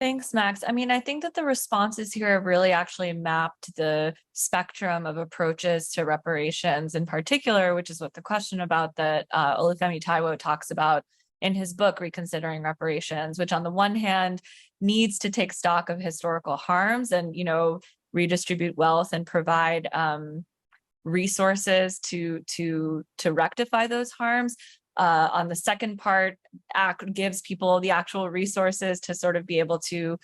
Thanks, Max. I mean, I think that the responses here have really actually mapped the spectrum of approaches to reparations in particular, which is what the question about that Olufemi Taiwo talks about in his book, Reconsidering Reparations, which on the one hand needs to take stock of historical harms and, redistribute wealth and provide resources to rectify those harms. On the second part, gives people the actual resources to sort of be able to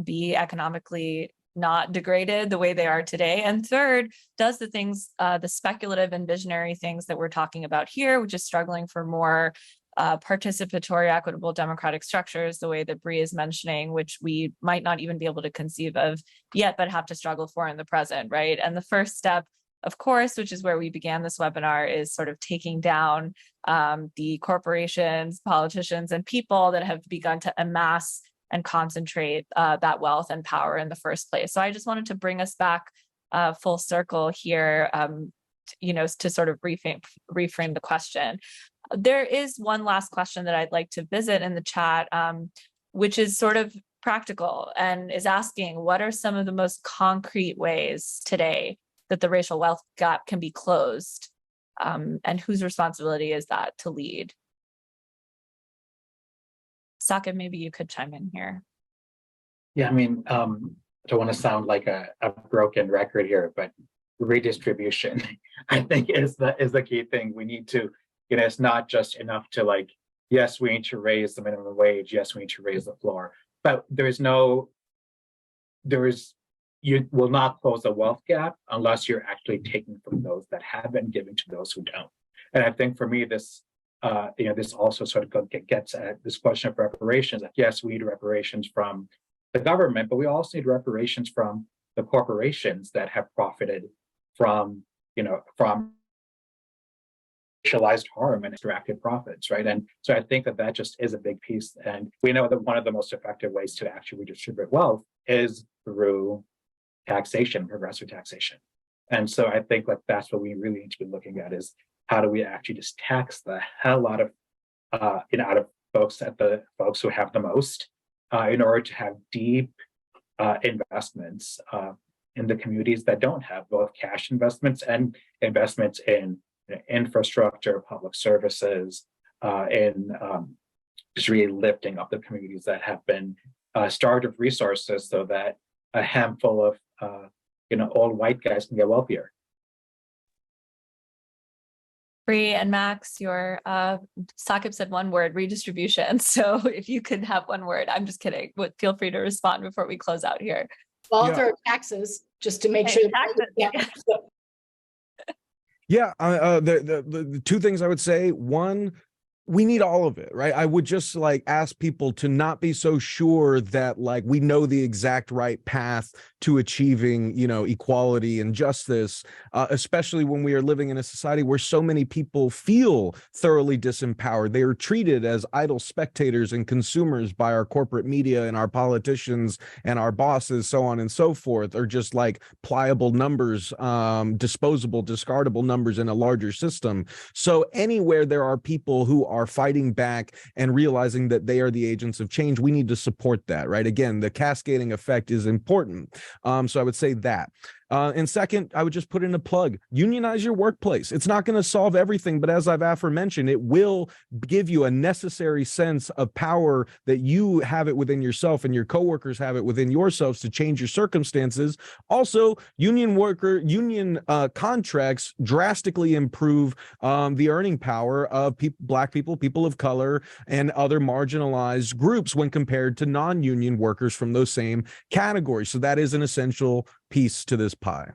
be economically not degraded the way they are today. And third, does the things, the speculative and visionary things that we're talking about here, which is struggling for more participatory, equitable, democratic structures, the way that Bree is mentioning, which we might not even be able to conceive of yet, but have to struggle for in the present, right? And the first step, of course, which is where we began this webinar, is sort of taking down the corporations, politicians, and people that have begun to amass and concentrate that wealth and power in the first place. So I just wanted to bring us back full circle here, to sort of reframe the question. There is one last question that I'd like to visit in the chat, which is sort of practical and is asking, what are some of the most concrete ways today that the racial wealth gap can be closed? And whose responsibility is that to lead? Saqib, maybe you could chime in here. Yeah, I mean, I don't want to sound like a broken record here, but redistribution, I think, is the key thing. We need to, it's not just enough to yes, we need to raise the minimum wage. Yes, we need to raise the floor, but you will not close the wealth gap unless you're actually taking from those that have and giving to those who don't. And I think for me, this, this also sort of gets at this question of reparations. Yes, we need reparations from the government, but we also need reparations from the corporations that have profited from racialized harm and extracted profits, right? And so I think that just is a big piece. And we know that one of the most effective ways to actually redistribute wealth is through taxation, progressive taxation. And so I think that's what we really need to be looking at, is how do we actually just tax the hell out of out of folks who have the most, in order to have deep investments in the communities that don't have both cash investments and investments in infrastructure, public services, in just really lifting up the communities that have been starved of resources, so that a handful of old white guys can get wealthier. Bree and Max, your Saqib said one word, redistribution. So if you could have one word, I'm just kidding, but feel free to respond before we close out here. Well, I'll throw taxes just to make sure. The two things I would say: one, we need all of it, right? I would just ask people to not be so sure that we know the exact right path to achieving, equality and justice, especially when we are living in a society where so many people feel thoroughly disempowered. They are treated as idle spectators and consumers by our corporate media and our politicians and our bosses, so on and so forth, or just pliable numbers, disposable, discardable numbers in a larger system. So anywhere there are people who are are fighting back and realizing that they are the agents of change. We need to support that, right? Again, the cascading effect is important. So I would say that. And second, I would just put in a plug. Unionize your workplace. It's not going to solve everything, but as I've aforementioned, it will give you a necessary sense of power that you have it within yourself and your coworkers have it within yourselves to change your circumstances. Also, union contracts drastically improve the earning power of Black people, people of color, and other marginalized groups when compared to non-union workers from those same categories. So that is an essential piece to this pie.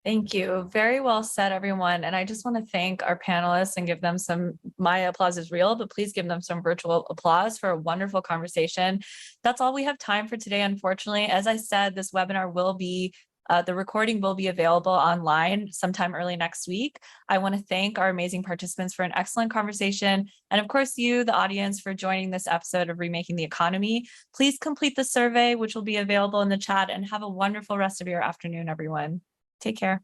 Thank you. Very well said, everyone. And I just want to thank our panelists and give them my applause is real, but please give them some virtual applause for a wonderful conversation. That's all we have time for today, unfortunately. As I said, this webinar will be the recording will be available online sometime early next week. I want to thank our amazing participants for an excellent conversation. And of course, you, the audience, for joining this episode of Remaking the Economy. Please complete the survey, which will be available in the chat, and have a wonderful rest of your afternoon, everyone. Take care.